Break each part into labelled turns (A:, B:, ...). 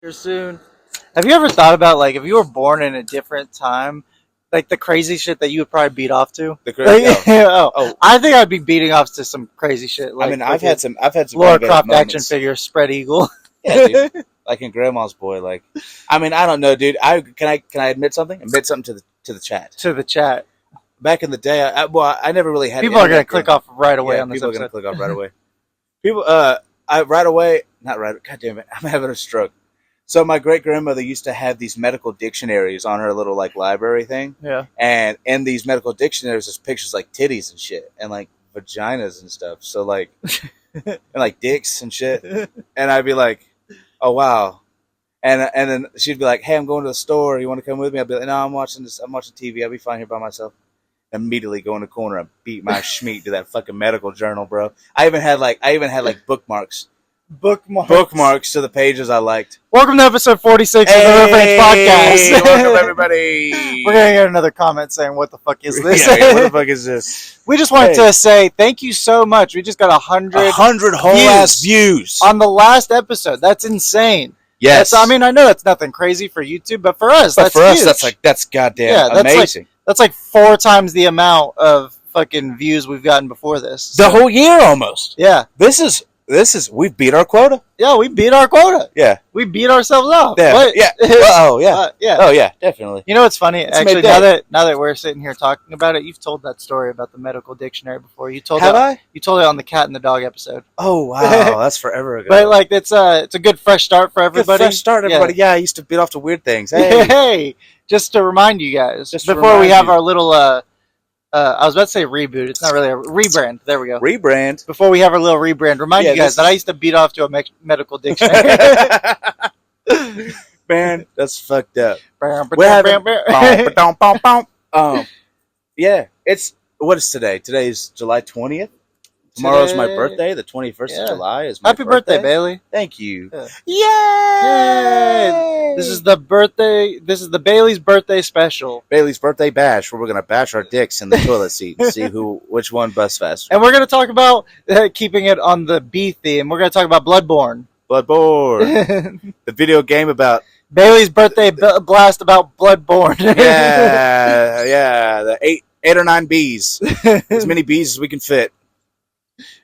A: here soon. Have you ever thought about like if you were born in a different time, like the crazy shit that you would probably beat off to?
B: The crazy,
A: Like, I think I'd be beating off to some crazy shit. Like,
B: I mean, I've had some
A: Laura Croft action figure, spread eagle.
B: Yeah, dude. Like in Grandma's Boy. Like, I mean, I don't know, dude. Can I admit something? Admit something to the chat.
A: To the chat.
B: Back in the day, I never really had.
A: People are gonna click off right away on this
B: people
A: episode.
B: People are gonna click off right away. People, right away. Not right. God damn it! I'm having a stroke. So my great grandmother used to have these medical dictionaries on her little like library thing.
A: Yeah.
B: And in these medical dictionaries, there's pictures like titties and shit, and like vaginas and stuff. So like, and like dicks and shit. And I'd be like, oh wow. And then she'd be like, hey, I'm going to the store. You want to come with me? I'd be like, no, I'm watching TV. I'll be fine here by myself. Immediately go in the corner and beat my schmeat to that fucking medical journal, bro. I even had like bookmarks to the pages I liked.
A: Welcome to episode 46 of the Riff Podcast.
B: Welcome everybody.
A: We're gonna get another comment saying, "What the fuck is this?"
B: Yeah, what the fuck is this?
A: We just wanted to say thank you so much. We just got 100
B: whole ass views
A: on the last episode. That's insane.
B: Yes,
A: I mean I know that's nothing crazy for YouTube, but for us, that's huge.
B: that's goddamn amazing.
A: That's like 4 times the amount of fucking views we've gotten before this.
B: The whole year almost.
A: Yeah.
B: This is we beat our quota.
A: Yeah, we beat our quota.
B: Yeah.
A: We beat ourselves up.
B: Yeah. Yeah. Oh yeah.
A: Yeah.
B: Oh yeah, definitely.
A: You know what's funny? Actually, now that we're sitting here talking about it, you've told that story about the medical dictionary before. You told
B: I?
A: You told it on the cat and the dog episode.
B: Oh wow, that's forever ago.
A: But like it's a good fresh start for everybody.
B: Good fresh start, everybody. Yeah, I used to beat off to weird things. Hey.
A: Hey, just to remind you guys, before we have our little I was about to say reboot. It's not really a rebrand. There we go.
B: Rebrand.
A: Before we have our little rebrand, remind you guys that I used to beat off to a medical dictionary.
B: Man, that's fucked up. Yeah, what is today? Today is July 20th. Tomorrow's my birthday. The 21st of July is my
A: Happy birthday, Bailey.
B: Thank you.
A: Yay! This is the Bailey's birthday special.
B: Bailey's birthday bash, where we're going to bash our dicks in the toilet seat and see which one busts faster.
A: And we're going to talk about, keeping it on the B theme, we're going to talk about Bloodborne.
B: The video game about...
A: Bailey's birthday blast about Bloodborne.
B: Yeah. The 8 or 9 bees. As many bees as we can fit.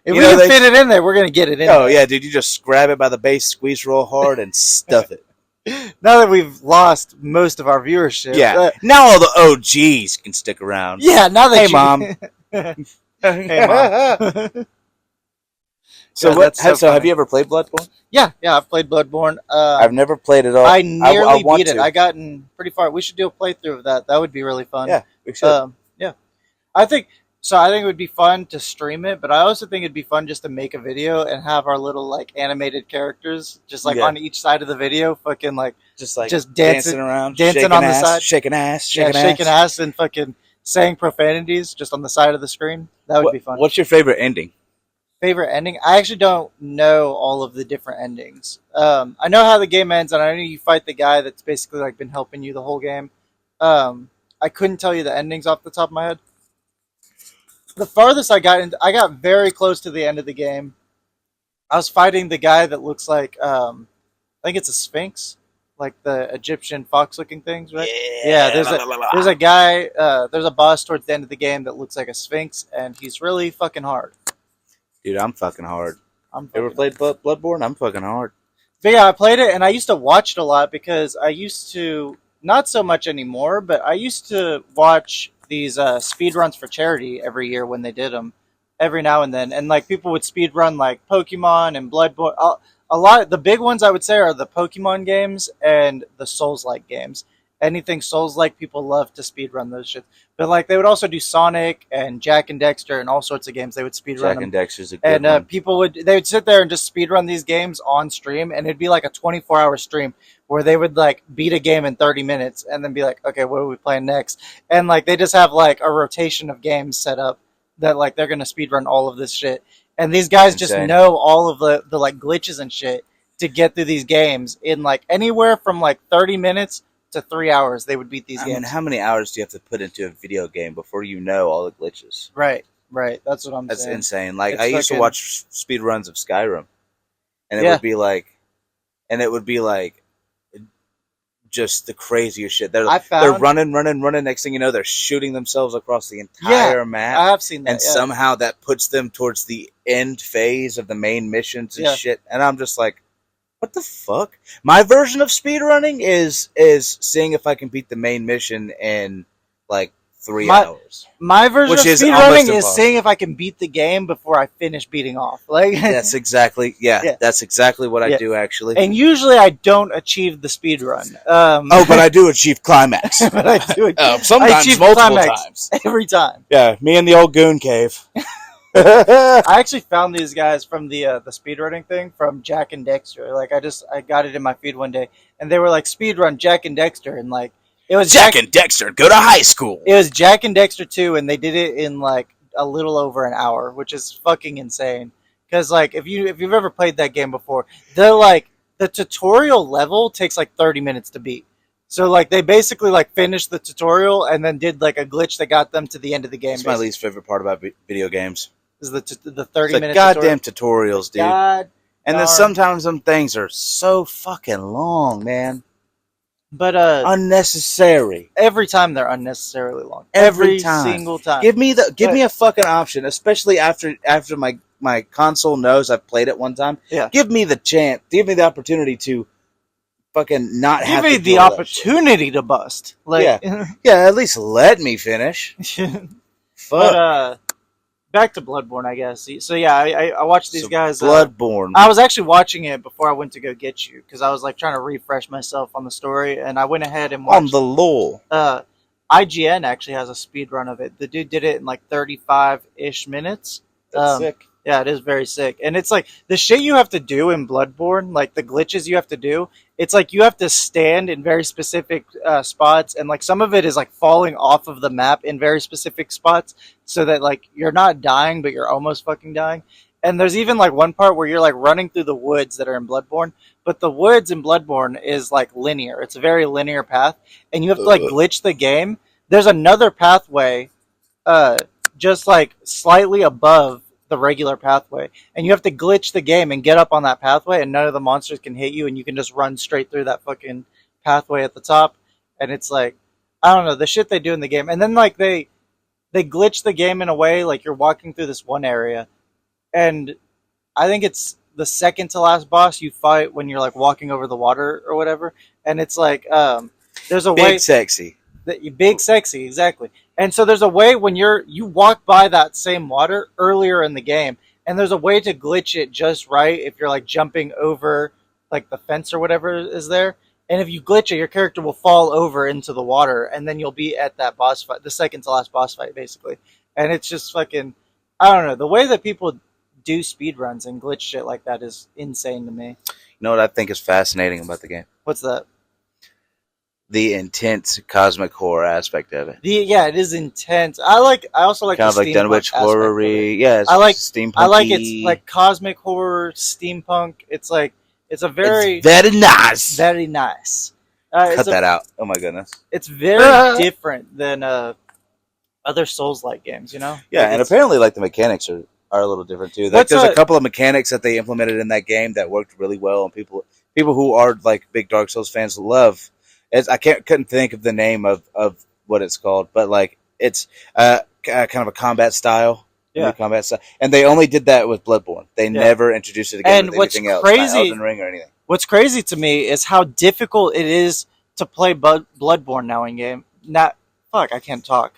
A: If we can fit it in there, we're going to get it in there.
B: Oh, yeah, dude. You just grab it by the base, squeeze real hard, and stuff it.
A: Now that we've lost most of our viewership.
B: Yeah. Now all the OGs can stick around.
A: Yeah, now that
B: Hey, Mom.
A: Hey, Mom.
B: So have you ever played Bloodborne?
A: Yeah, I've played Bloodborne.
B: I've never played it all.
A: I nearly beat it. I gotten pretty far. We should do a playthrough of that. That would be really fun.
B: Yeah, we should.
A: Yeah. I think it would be fun to stream it, but I also think it'd be fun just to make a video and have our little like animated characters just like on each side of the video, fucking like just dancing around, dancing on the side,
B: shaking ass,
A: shaking ass, and fucking saying profanities just on the side of the screen. That would be fun.
B: What's your favorite ending?
A: Favorite ending? I actually don't know all of the different endings. I know how the game ends, and I know you fight the guy that's basically like been helping you the whole game. I couldn't tell you the endings off the top of my head. The farthest I got very close to the end of the game. I was fighting the guy that looks like, I think it's a sphinx, like the Egyptian fox-looking things, right? Yeah. There's a guy, there's a boss towards the end of the game that looks like a sphinx, and he's really fucking hard.
B: Dude, I'm fucking hard. Ever played Bloodborne? I'm fucking hard.
A: But yeah, I played it, and I used to watch it a lot because I used to, not so much anymore, but I used to watch these speed runs for charity every year when they did them, every now and then, and like people would speed run like Pokemon and Bloodborne. A lot, the big ones I would say are the Pokemon games and the Souls-like games. Anything Souls-like, people love to speed run those shit. But like they would also do Sonic and Jak and Daxter and all sorts of games. They would speed run
B: Jak and Daxter's a
A: good
B: one.
A: And people would sit there and just speed run these games on stream, and it'd be like a 24-hour stream where they would like beat a game in 30 minutes and then be like, okay, what are we playing next? And like they just have like a rotation of games set up that like they're gonna speed run all of this shit. And these guys just know all of the like glitches and shit to get through these games in like anywhere from like 30 minutes to 3 hours. They would beat these games.
B: I mean, how many hours do you have to put into a video game before you know all the glitches?
A: Right. That's what I'm saying.
B: That's insane. Like I used to watch speed runs of Skyrim, and it would be like just the craziest shit. They're running. Next thing you know, they're shooting themselves across the entire map.
A: I have seen that.
B: And somehow that puts them towards the end phase of the main missions and shit. And I'm just like, what the fuck? My version of speedrunning is seeing if I can beat the main mission in like 3 hours.
A: My version of speedrunning is seeing if I can beat the game before I finish beating off. Like
B: that's exactly that's exactly what I do actually.
A: And usually I don't achieve the speedrun.
B: But I do achieve climax.
A: But I do
B: sometimes multiple times.
A: Every time.
B: Yeah, me in the old goon cave.
A: I actually found these guys from the speedrunning thing from Jack and Dexter. Like I got it in my feed one day, and they were like speedrun Jack and Dexter, and like it was
B: Jack and Dexter go to high school.
A: It was Jack and Dexter 2, and they did it in like a little over an hour, which is fucking insane. Because like if you've ever played that game before, the tutorial level takes like 30 minutes to beat. So like they basically like finished the tutorial and then did like a glitch that got them to the end of the game.
B: That's my least favorite part about video games.
A: Is the 30-minute
B: goddamn tutorials, dude.
A: God
B: and then sometimes some things are so fucking long, man.
A: But
B: unnecessary.
A: Every time they're unnecessarily long.
B: Every time.
A: Single time.
B: Give me a fucking option, especially after my console knows I've played it one time.
A: Yeah.
B: Give me the chance. Give me the opportunity to fucking not have to
A: give me the opportunity to bust. Like
B: at least let me finish. Fuck.
A: But back to Bloodborne, I guess. So yeah, I watched these guys.
B: Bloodborne.
A: I was actually watching it before I went to go get you because I was like trying to refresh myself on the story, and I went ahead and watched
B: on the lore.
A: IGN actually has a speed run of it. The dude did it in like 35-ish minutes.
B: That's sick.
A: Yeah, it is very sick. And it's like the shit you have to do in Bloodborne, like the glitches you have to do, it's like you have to stand in very specific spots, and like some of it is like falling off of the map in very specific spots so that like you're not dying, but you're almost fucking dying. And there's even like one part where you're like running through the woods that are in Bloodborne, but the woods in Bloodborne is like linear. It's a very linear path, and you have to like glitch the game. There's another pathway just like slightly above the regular pathway, and you have to glitch the game and get up on that pathway, and none of the monsters can hit you, and you can just run straight through that fucking pathway at the top. And it's like, I don't know, the shit they do in the game. And then like they glitch the game in a way like you're walking through this one area, and I think it's the second to last boss you fight when you're like walking over the water or whatever, and it's like there's a way
B: big sexy.
A: Big sexy, exactly. And so there's a way when you walk by that same water earlier in the game, and there's a way to glitch it just right if you're like jumping over like the fence or whatever is there. And if you glitch it, your character will fall over into the water, and then you'll be at that boss fight, the second to last boss fight, basically. And it's just fucking, I don't know, the way that people do speedruns and glitch shit like that is insane to me.
B: You know what I think is fascinating about the game?
A: What's that?
B: The intense cosmic horror aspect of it.
A: It is intense. I also like
B: kind
A: the
B: of like Dunwich horror-y. Yeah,
A: I like
B: steampunk.
A: I like it's like cosmic horror, steampunk. It's like it's very
B: nice.
A: Very nice.
B: Cut that out. Oh my goodness.
A: It's very different than other Souls-like games, you know?
B: Yeah, and apparently like the mechanics are a little different too. Like, there's a couple of mechanics that they implemented in that game that worked really well, and people who are like big Dark Souls fans love. I couldn't think of the name of what it's called, but like it's kind of a combat style.
A: Yeah.
B: Combat style. And they only did that with Bloodborne. They never introduced it again with anything else. Not Elden Ring or anything.
A: What's crazy to me is how difficult it is to play Bloodborne now in game. I can't talk.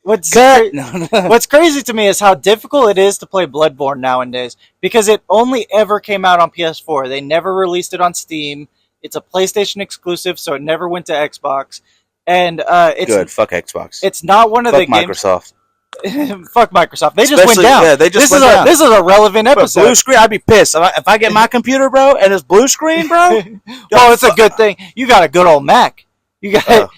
A: What's crazy to me is how difficult it is to play Bloodborne nowadays, because it only ever came out on PS4. They never released it on Steam. It's a PlayStation exclusive, so it never went to Xbox. And it's
B: good. Fuck Xbox.
A: It's not one of the games.
B: Microsoft.
A: Fuck Microsoft. They just went down.
B: Yeah, they just went down.
A: This is a relevant episode.
B: Blue screen. I'd be pissed if I get my computer, bro, and it's blue screen, bro.
A: Well, it's a good thing. You got a good old Mac. You got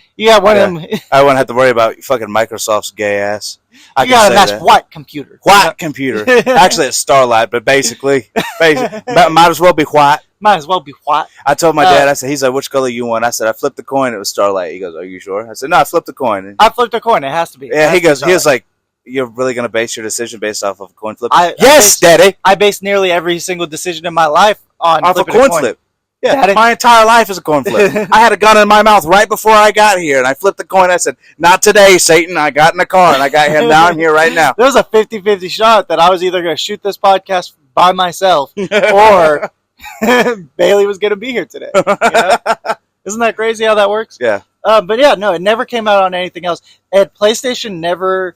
A: one of them.
B: I wouldn't have to worry about fucking Microsoft's gay ass.
A: You got a nice white computer.
B: White computer. Actually, it's Starlight, but basically, might as well be white.
A: Might as well be white.
B: I told my dad, he's like, which color you want? I said, I flipped the coin. It was Starlight. He goes, are you sure? I said, no, I flipped the coin.
A: I flipped a coin. It has to be.
B: Yeah, he was like, you're really going to base your decision based off of a coin flip?
A: Yes,
B: Daddy.
A: I base nearly every single decision in my life on
B: a coin flip. Yeah, my entire life is a coin flip. I had a gun in my mouth right before I got here, and I flipped the coin. I said, "Not today, Satan." I got in the car, and I got him. Now I'm here right now.
A: There was a 50-50 shot that I was either going to shoot this podcast by myself or Bailey was going to be here today. You know? Isn't that crazy how that works?
B: Yeah.
A: But yeah, no, it never came out on anything else. And PlayStation never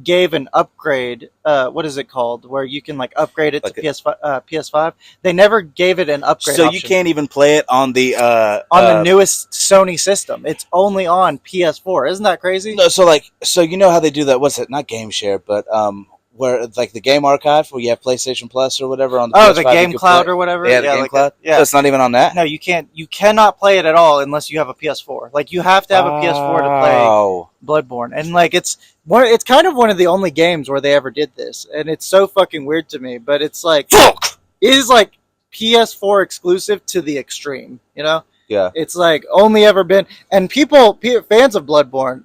A: gave an upgrade. What is it called? Where you can like upgrade it to PS5. They never gave it an upgrade.
B: So option. You can't even play it on the
A: newest Sony system. It's only on PS4. Isn't that crazy?
B: No, so you know how they do that? What's it? Not Game Share, but where it's like the Game Archive, where you have PlayStation Plus or whatever on the PS5,
A: the Game Cloud or whatever.
B: Yeah, the Game Cloud.
A: Yeah,
B: so it's not even on that.
A: No, you can't. You cannot play it at all unless you have a PS4. Like you have to have a PS4 to play Bloodborne, and like it's kind of one of the only games where they ever did this, and it's so fucking weird to me. But it's like it is like PS4 exclusive to the extreme, you know?
B: Yeah.
A: It's like only ever been, and fans of Bloodborne.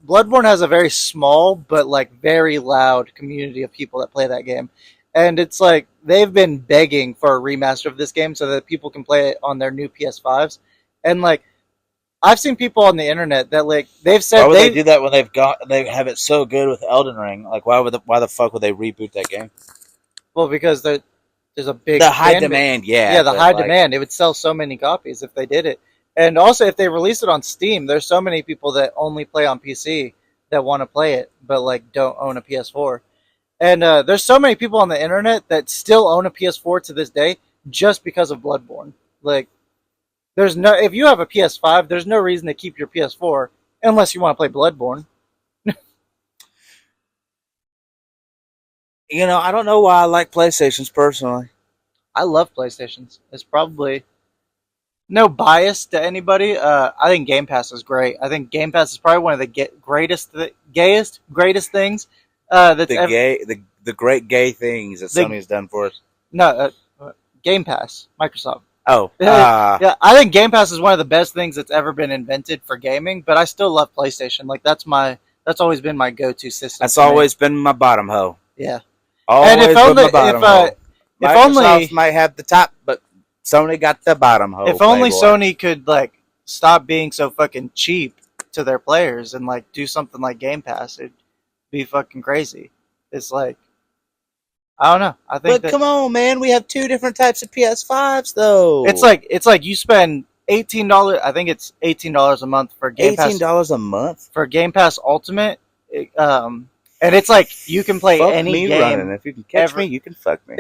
A: Bloodborne has a very small but like very loud community of people that play that game, and it's like they've been begging for a remaster of this game so that people can play it on their new PS5s. And like I've seen people on the internet that like they've said
B: why would they do that when they have it so good with Elden Ring? Like why the fuck would they reboot that game?
A: Well, because there's a big
B: high demand,
A: demand. It would sell so many copies if they did it. And also, if they release it on Steam, there's so many people that only play on PC that want to play it, but like don't own a PS4. And there's so many people on the internet that still own a PS4 to this day just because of Bloodborne. Like, if you have a PS5, there's no reason to keep your PS4 unless you want to play Bloodborne.
B: You know, I don't know why I like PlayStations personally.
A: I love PlayStations. It's probably no bias to anybody. I think Game Pass is great. I think Game Pass is probably one of the greatest things that's
B: the great gay things that Sony has done for us.
A: No, Game Pass, Microsoft.
B: Oh,
A: yeah. I think Game Pass is one of the best things that's ever been invented for gaming. But I still love PlayStation. Like that's always been my go-to system.
B: That's always been my bottom hoe.
A: Yeah.
B: Always and if Microsoft might have the top, but Sony got the bottom hoe.
A: If only Sony could like stop being so fucking cheap to their players and like do something like Game Pass, it'd be fucking crazy. It's like I don't know. I think.
B: But come on, man, we have two different types of PS5s though.
A: It's like you spend $18. I think it's $18 a month for Game Pass.
B: $18 a month
A: for Game Pass Ultimate. And it's like you can play any game.
B: Running. If you can catch me, you can fuck me.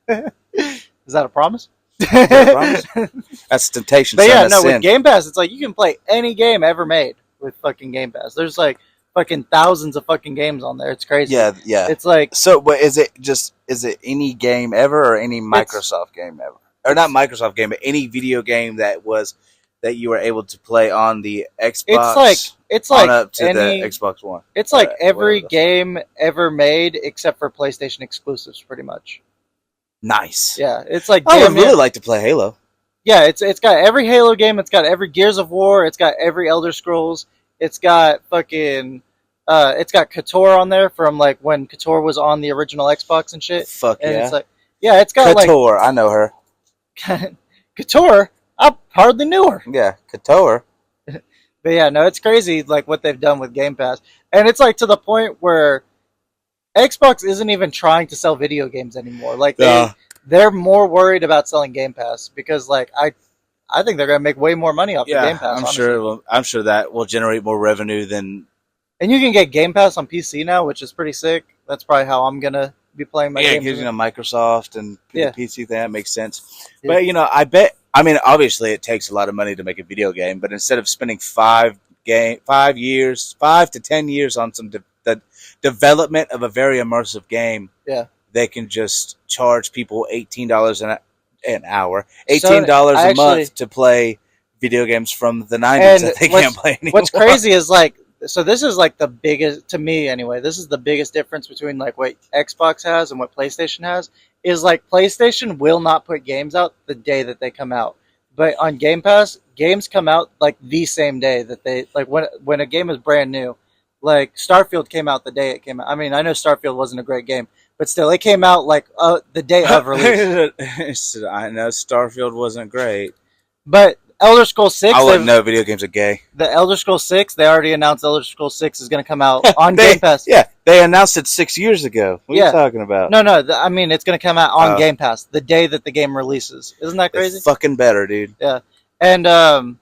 A: Is that a promise?
B: That's temptation.
A: But yeah, no, with Game Pass, it's like you can play any game ever made with fucking Game Pass. There's like fucking thousands of fucking games on there. It's crazy.
B: Yeah.
A: It's like
B: but is it any game ever or any Microsoft game ever? Or not Microsoft game, but any video game that you were able to play on the Xbox.
A: It's like
B: up to the Xbox One.
A: It's like every game ever made except for PlayStation exclusives, pretty much.
B: Nice.
A: Yeah, it's like
B: I would really like to play Halo.
A: Yeah, it's got every Halo game. It's got every Gears of War. It's got every Elder Scrolls. It's got fucking. It's got KOTOR on there from like when KOTOR was on the original Xbox and shit.
B: Fuck
A: and
B: yeah.
A: It's like it's got
B: KOTOR. I know her.
A: KOTOR. I hardly knew her.
B: Yeah, KOTOR.
A: But yeah, no, it's crazy like what they've done with Game Pass, and it's like to the point where Xbox isn't even trying to sell video games anymore. Like they're more worried about selling Game Pass because like I think they're gonna make way more money off the Game Pass.
B: I'm sure that will generate more revenue than.
A: And you can get Game Pass on PC now, which is pretty sick. That's probably how I'm gonna be playing my games.
B: Yeah, because Microsoft and the PC thing, that makes sense.
A: Yeah.
B: But I bet. I mean, obviously, it takes a lot of money to make a video game. But instead of spending 5 to 10 years on the development of a very immersive game, they can just charge people $18 an hour, $18 a month to play video games from the 90s that they can't play anymore.
A: What's crazy is like. So this is like the biggest, to me anyway, this is the biggest difference between like what Xbox has and what PlayStation has, is like PlayStation will not put games out the day that they come out. But on Game Pass, games come out like the same day that they, like when a game is brand new. Like Starfield came out the day it came out. I mean, I know Starfield wasn't a great game, but still, it came out like the day of release.
B: I know Starfield wasn't great.
A: But Elder Scrolls 6,
B: I wouldn't know video games are gay.
A: The Elder Scrolls 6, they already announced Elder Scrolls 6 is going to come out on Game Pass.
B: Yeah, they announced it 6 years ago. What are you talking about?
A: No, I mean, it's going to come out on Game Pass the day that the game releases. Isn't that crazy?
B: It's fucking better, dude.
A: Yeah. And,
B: $20.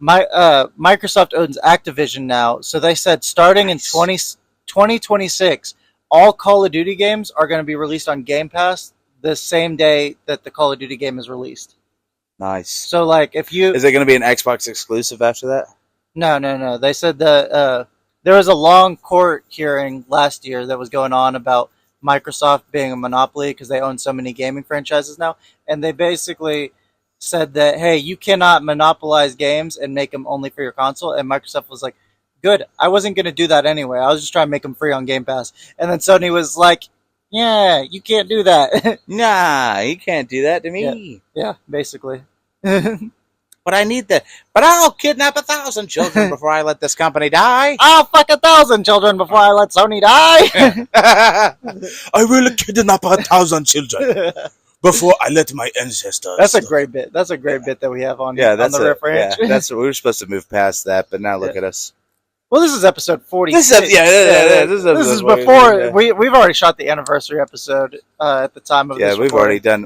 A: Microsoft owns Activision now, so they said starting in 2026, all Call of Duty games are going to be released on Game Pass the same day that the Call of Duty game is released.
B: Nice.
A: So, like, if you...
B: Is it going to be an Xbox exclusive after that?
A: No. They said that there was a long court hearing last year that was going on about Microsoft being a monopoly because they own so many gaming franchises now. And they basically said that, hey, you cannot monopolize games and make them only for your console. And Microsoft was like, good. I wasn't going to do that anyway. I was just trying to make them free on Game Pass. And then Sony was like, yeah, you can't do that.
B: Nah, you can't do that to me.
A: Yeah, basically.
B: But I'll kidnap 1,000 children before I let this company die.
A: I'll fuck 1,000 children before I let Sony die.
B: I will kidnap 1,000 children before I let my ancestors.
A: That's a great bit. That's a great bit that we have on the Riff Ranch.
B: Yeah, that's we were supposed to move past that, but now look at us.
A: Well, this is episode 46.
B: This is
A: before we've already shot the anniversary episode at the time of this.
B: Yeah, we've already done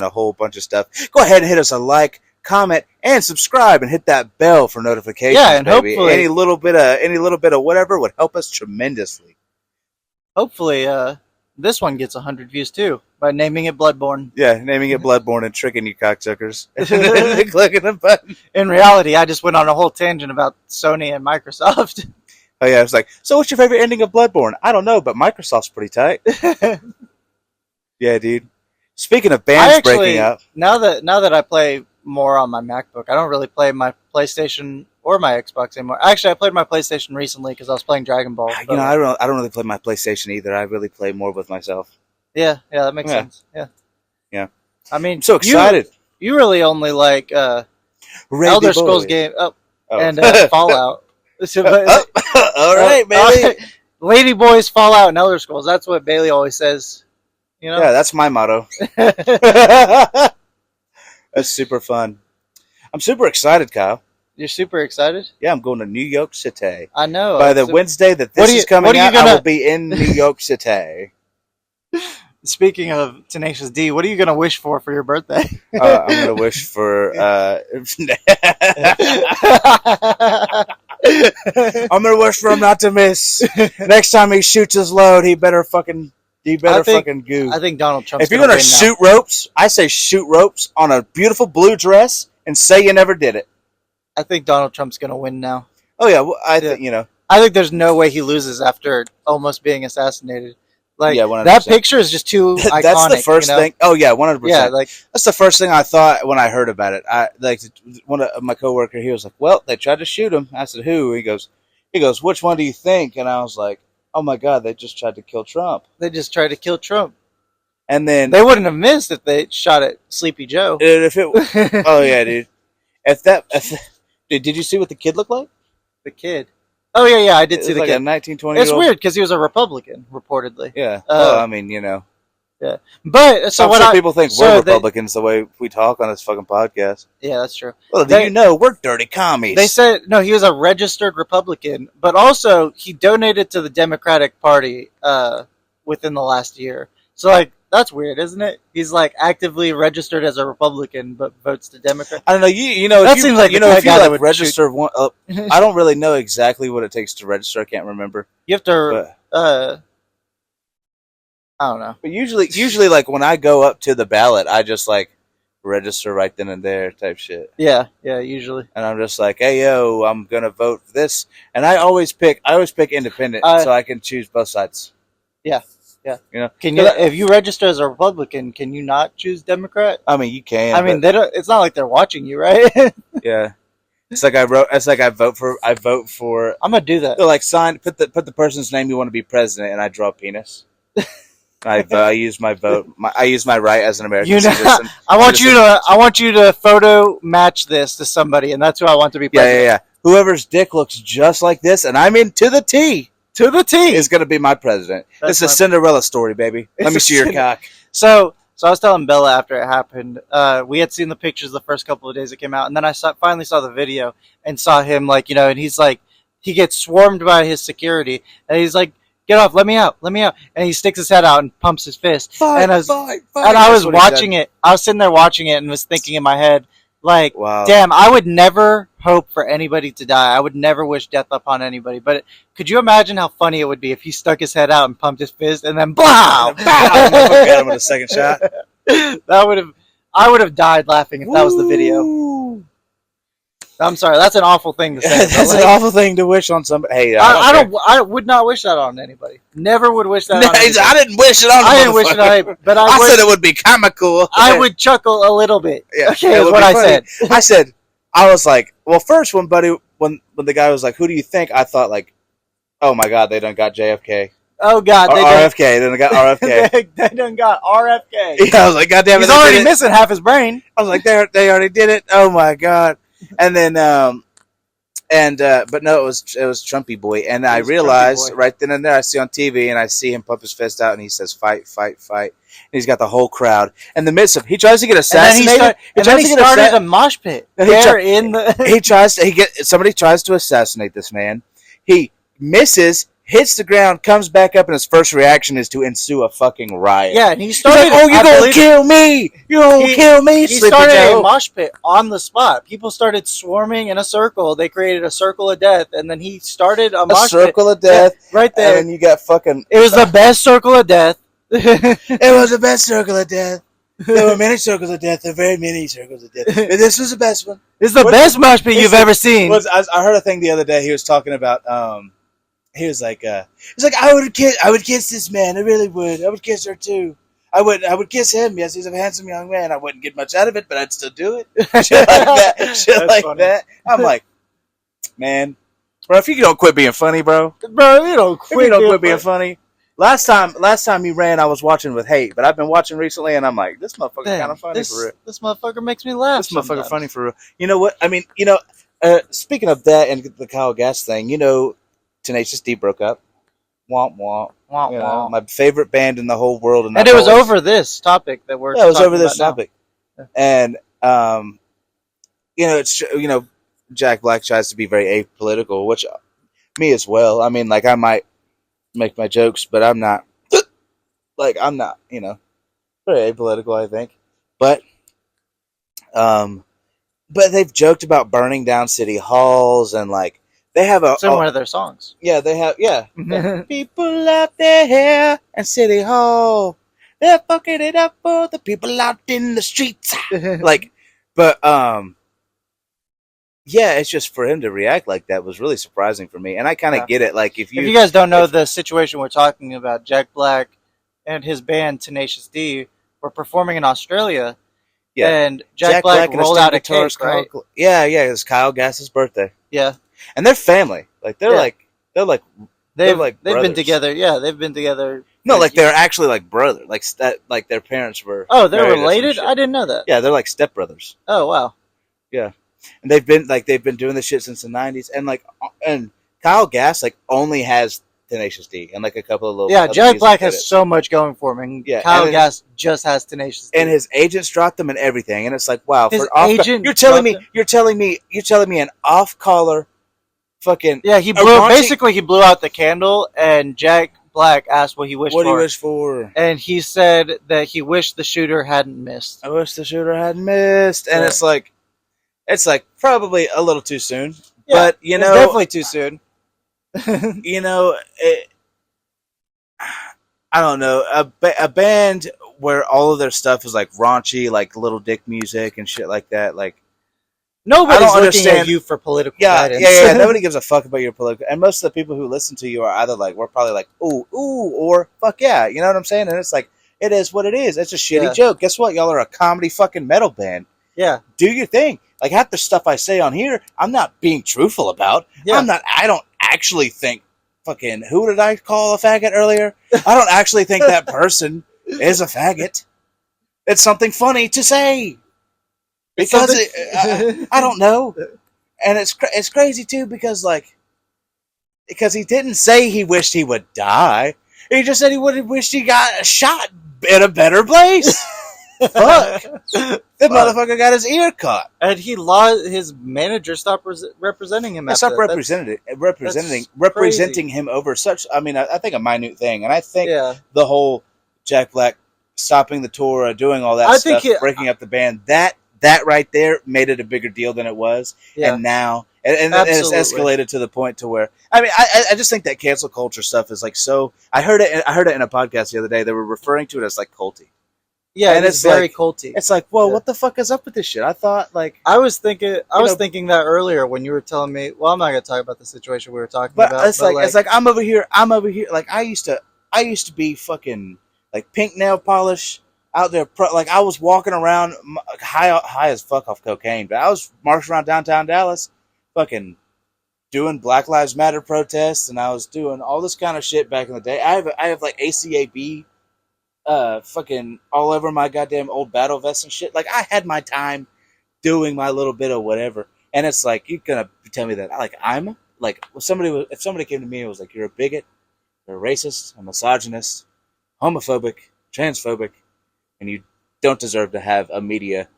B: a whole bunch of stuff. Go ahead and hit us a like, comment, and subscribe, and hit that bell for notifications. Yeah, and baby. Hopefully any little bit of whatever would help us tremendously.
A: Hopefully, this one gets 100 views too by naming it Bloodborne.
B: Yeah, naming it Bloodborne and tricking you cocksuckers. Clicking the button.
A: In reality, I just went on a whole tangent about Sony and Microsoft.
B: Oh yeah, it's like, so what's your favorite ending of Bloodborne? I don't know, but Microsoft's pretty tight. Yeah, dude. Speaking of bands breaking up,
A: now that I play more on my MacBook, I don't really play my PlayStation or my Xbox anymore. Actually, I played my PlayStation recently because I was playing Dragon Ball.
B: You know, I don't really play my PlayStation either. I really play more with myself.
A: Yeah, that makes sense. Yeah. I mean,
B: I'm so excited.
A: You really only like Elder Scrolls game and Fallout.
B: All right, Bailey.
A: Lady Boys, Fallout, and Elder Scrolls. That's what Bailey always says. You know?
B: Yeah, that's my motto. That's super fun. I'm super excited, Kyle.
A: You're super excited?
B: Yeah, I'm going to New York City.
A: I know.
B: By the Wednesday that this is coming out, I will be in New York City.
A: Speaking of Tenacious D, what are you going to wish for your birthday?
B: I'm going to wish for... I'm going to wish for him not to miss. Next time he shoots his load, he better fucking goo.
A: I think Donald Trump's
B: If you're going to shoot ropes, I say shoot ropes on a beautiful blue dress and say you never did it.
A: I think Donald Trump's going to win now.
B: Oh, yeah. Well, I think
A: there's no way he loses after almost being assassanated. Like,
B: yeah, 100%.
A: That picture is just too iconic.
B: That's the first thing. Oh, yeah, 100%.
A: Yeah, like,
B: that's the first thing I thought when I heard about it. One of my coworker, he was like, well, they tried to shoot him. I said, who? He goes, which one do you think? And I was like, oh, my God, they just tried to kill Trump.
A: They just tried to kill Trump.
B: And then...
A: They wouldn't have missed if they shot at Sleepy Joe.
B: Dude, oh, yeah, dude. Dude, did you see what the kid looked like?
A: The kid? Oh, yeah, I did see the
B: like
A: kid.
B: A 1920-year-old.
A: It's weird because he was a Republican, reportedly.
B: Yeah. Well, I mean, you know.
A: Yeah. But, so
B: I'm sure people think we're Republicans the way we talk on this fucking podcast.
A: Yeah, that's true.
B: Well, do you know we're dirty commies?
A: They said, no, he was a registered Republican, but also he donated to the Democratic Party within the last year. So, like, that's weird, isn't it? He's like actively registered as a Republican, but votes to Democrat.
B: I don't know. You know,
A: that seems like
B: if you like register one. I don't really know exactly what it takes to register. I can't remember.
A: You have to. I don't know.
B: But usually, like when I go up to the ballot, I just like register right then and there, type shit.
A: Yeah, usually.
B: And I'm just like, hey, yo, I'm gonna vote for this, and I always pick independent, so I can choose both sides.
A: Yeah.
B: You know,
A: if you register as a Republican, can you not choose Democrat?
B: I mean, you can.
A: I mean, they don't. It's not like they're watching you, right?
B: Yeah. It's like I vote for.
A: I'm gonna do that.
B: So like put the person's name you want to be president, and I draw a penis. I use my vote. I use my right as an American citizen.
A: I want you to photo match this to somebody, and that's who I want to be president.
B: Yeah. Whoever's dick looks just like this, and I'm into the T.
A: To the T.
B: is going to be my president.
A: That's
B: This is a Cinderella story, baby. Let me see your cock.
A: So I was telling Bella after it happened, we had seen the pictures the first couple of days it came out, and then I finally saw the video and saw him, like, you know, and he's like, he gets swarmed by his security, and he's like, get off, let me out, and he sticks his head out and pumps his fist.
B: Fight,
A: and I was,
B: fight.
A: and I was watching it. I was sitting there watching it and was thinking in my head, like,
B: wow.
A: Damn, I would never hope for anybody to die. I would never wish death upon anybody. But could you imagine how funny it would be if he stuck his head out and pumped his fist and then blow!
B: Got him with a second shot.
A: I would have died laughing if that was the video. I'm sorry, that's an awful thing to say.
B: That's an awful thing to wish on somebody. Hey,
A: I would not wish that on anybody. Never would wish that on anybody.
B: I didn't wish it on
A: I didn't wish it on anybody, but I
B: said it would be comical.
A: I would chuckle a little bit.
B: Yeah,
A: okay, is what I said.
B: I was like, well, first when the guy was like, who do you think? I thought like, oh my God, they done got JFK.
A: Oh God,
B: they RFK. They done got RFK.
A: they done got RFK.
B: Yeah, I was like, God damn it,
A: he's already missing half his brain.
B: I was like, they already did it. Oh my God. And then, but no, it was Trumpy boy. And I realized right then and there, I see on TV and I see him pump his fist out and he says, fight, fight, fight. And he's got the whole crowd. In the midst of, he tries to get assassinated.
A: And then he started a mosh pit.
B: Somebody tries to assassinate this man. He misses, hits the ground, comes back up, and his first reaction is to ensue a fucking riot.
A: Yeah, and he started.
B: He's like, you're gonna kill me! You're gonna kill me!
A: He started a mosh pit on the spot. People started swarming in a circle. They created a circle of death, and then he started a mosh pit.
B: A circle of death,
A: right there.
B: And then you got fucking.
A: It was the best circle of death.
B: It was the best circle of death. There were many circles of death. There were very many circles of death. But this was the best one.
A: This is the best mosh pit you've ever seen.
B: I heard a thing the other day. He was talking about. He was like, I would kiss this man. I really would. I would kiss her too. I would kiss him. Yes, he's a handsome young man. I wouldn't get much out of it, but I'd still do it. Shit like that. Shit like that. I'm like, man, bro, if you don't quit being funny, bro,
A: you don't quit
B: being funny. Last time you ran, I was watching with hate, but I've been watching recently, and I'm like, this motherfucker kind of funny for real.
A: This motherfucker makes me laugh.
B: This motherfucker funny for real. You know what? I mean, speaking of that and the Kyle Gass thing, Tenacious D broke up. Womp womp.
A: Womp womp.
B: My favorite band in the whole world.
A: And it was over this topic that we're talking about. Yeah, it was over this topic.
B: Now. And, Jack Black tries to be very apolitical, which me as well. I mean, like, I might make my jokes, but I'm not, very apolitical, I think. But they've joked about burning down city halls and, like, they have
A: it's in one of their songs.
B: Yeah, they have. Yeah, people out there in City Hall, they're fucking it up for the people out in the streets. Yeah, it's just for him to react like that was really surprising for me, and I kind of get it. Like, if you
A: guys don't know the situation we're talking about, Jack Black and his band Tenacious D were performing in Australia. Yeah, and Jack Black rolled out a cake, right?
B: Yeah, it was Kyle Gass's birthday.
A: Yeah.
B: And they're family. Like they've
A: been together. Yeah, they've been together.
B: No, like they're actually like brother. Like like their parents were.
A: Oh, they're related. I didn't know that.
B: Yeah, they're like stepbrothers.
A: Oh wow.
B: Yeah, and they've been doing this shit since the '90s, and Kyle Gass only has Tenacious D and like a couple of little.
A: Yeah, Jack Black has so much going for him, and Kyle Gass just has Tenacious D.
B: And his agents dropped them and everything, and it's like, wow,
A: you're
B: telling me an off-collar. Fucking
A: he blew out the candle, and Jack Black asked what he wished for.
B: What he wished for,
A: and he said that he wished the shooter hadn't missed.
B: I wish the shooter hadn't missed, and it's like probably a little too soon. Yeah, but it's
A: definitely too soon.
B: I don't know a band where all of their stuff is like raunchy, like Little Dick music and shit like that, like.
A: Nobody's looking at you for political guidance.
B: Yeah. Nobody gives a fuck about your political. And most of the people who listen to you are either like, we're probably like, ooh, or fuck yeah. You know what I'm saying? And it's like, it is what it is. It's a shitty joke. Guess what? Y'all are a comedy fucking metal band.
A: Yeah.
B: Do your thing. Like, half the stuff I say on here, I'm not being truthful about. Yeah. I don't actually think fucking, who did I call a faggot earlier? I don't actually think that person is a faggot. It's something funny to say. Because I don't know, and it's crazy too because like because he didn't say he wished he would die. He just said he would have wished he got shot in a better place. Fuck. The motherfucker got his ear caught.
A: And he lost, his manager stopped representing him.
B: Stopped representing him over such, I mean, I think a minute thing. And I think the whole Jack Black stopping the tour, doing all that stuff, breaking up the band, that right there made it a bigger deal than it was. Yeah. And now, and it's escalated to the point to where, I mean, I just think that cancel culture stuff is like so, I heard it in a podcast the other day. They were referring to it as like culty.
A: Yeah, and it's very culty.
B: It's like, whoa, what the fuck is up with this shit? I thought, like,
A: I was thinking that earlier when you were telling me. Well, I'm not gonna talk about the situation we were talking about.
B: It's like I'm over here. Like I used to be fucking like pink nail polish out there. Like I was walking around high as fuck off cocaine, but I was marching around downtown Dallas, fucking doing Black Lives Matter protests, and I was doing all this kind of shit back in the day. I have like ACAB. Fucking all over my goddamn old battle vest and shit. Like I had my time doing my little bit of whatever, and it's like you're gonna tell me that like I'm like if somebody came to me and was like, you're a bigot, you're a racist, a misogynist, homophobic, transphobic, and you don't deserve to have a medium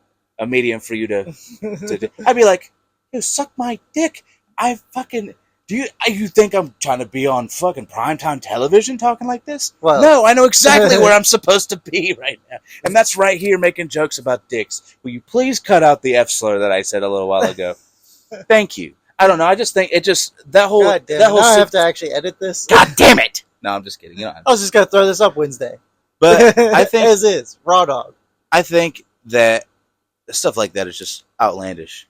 B: for you to do. I'd be like, you suck my dick. I fucking. Do you think I'm trying to be on fucking primetime television talking like this? Well, no, I know exactly where I'm supposed to be right now. And that's right here making jokes about dicks. Will you please cut out the F slur that I said a little while ago? Thank you. I don't know. I just think it just, that whole...
A: God damn it. Now I have to actually edit this?
B: God damn it! No, I'm just kidding. You know,
A: I was just going to throw this up Wednesday.
B: But I think...
A: As is. Raw dog.
B: I think that stuff like that is just outlandish.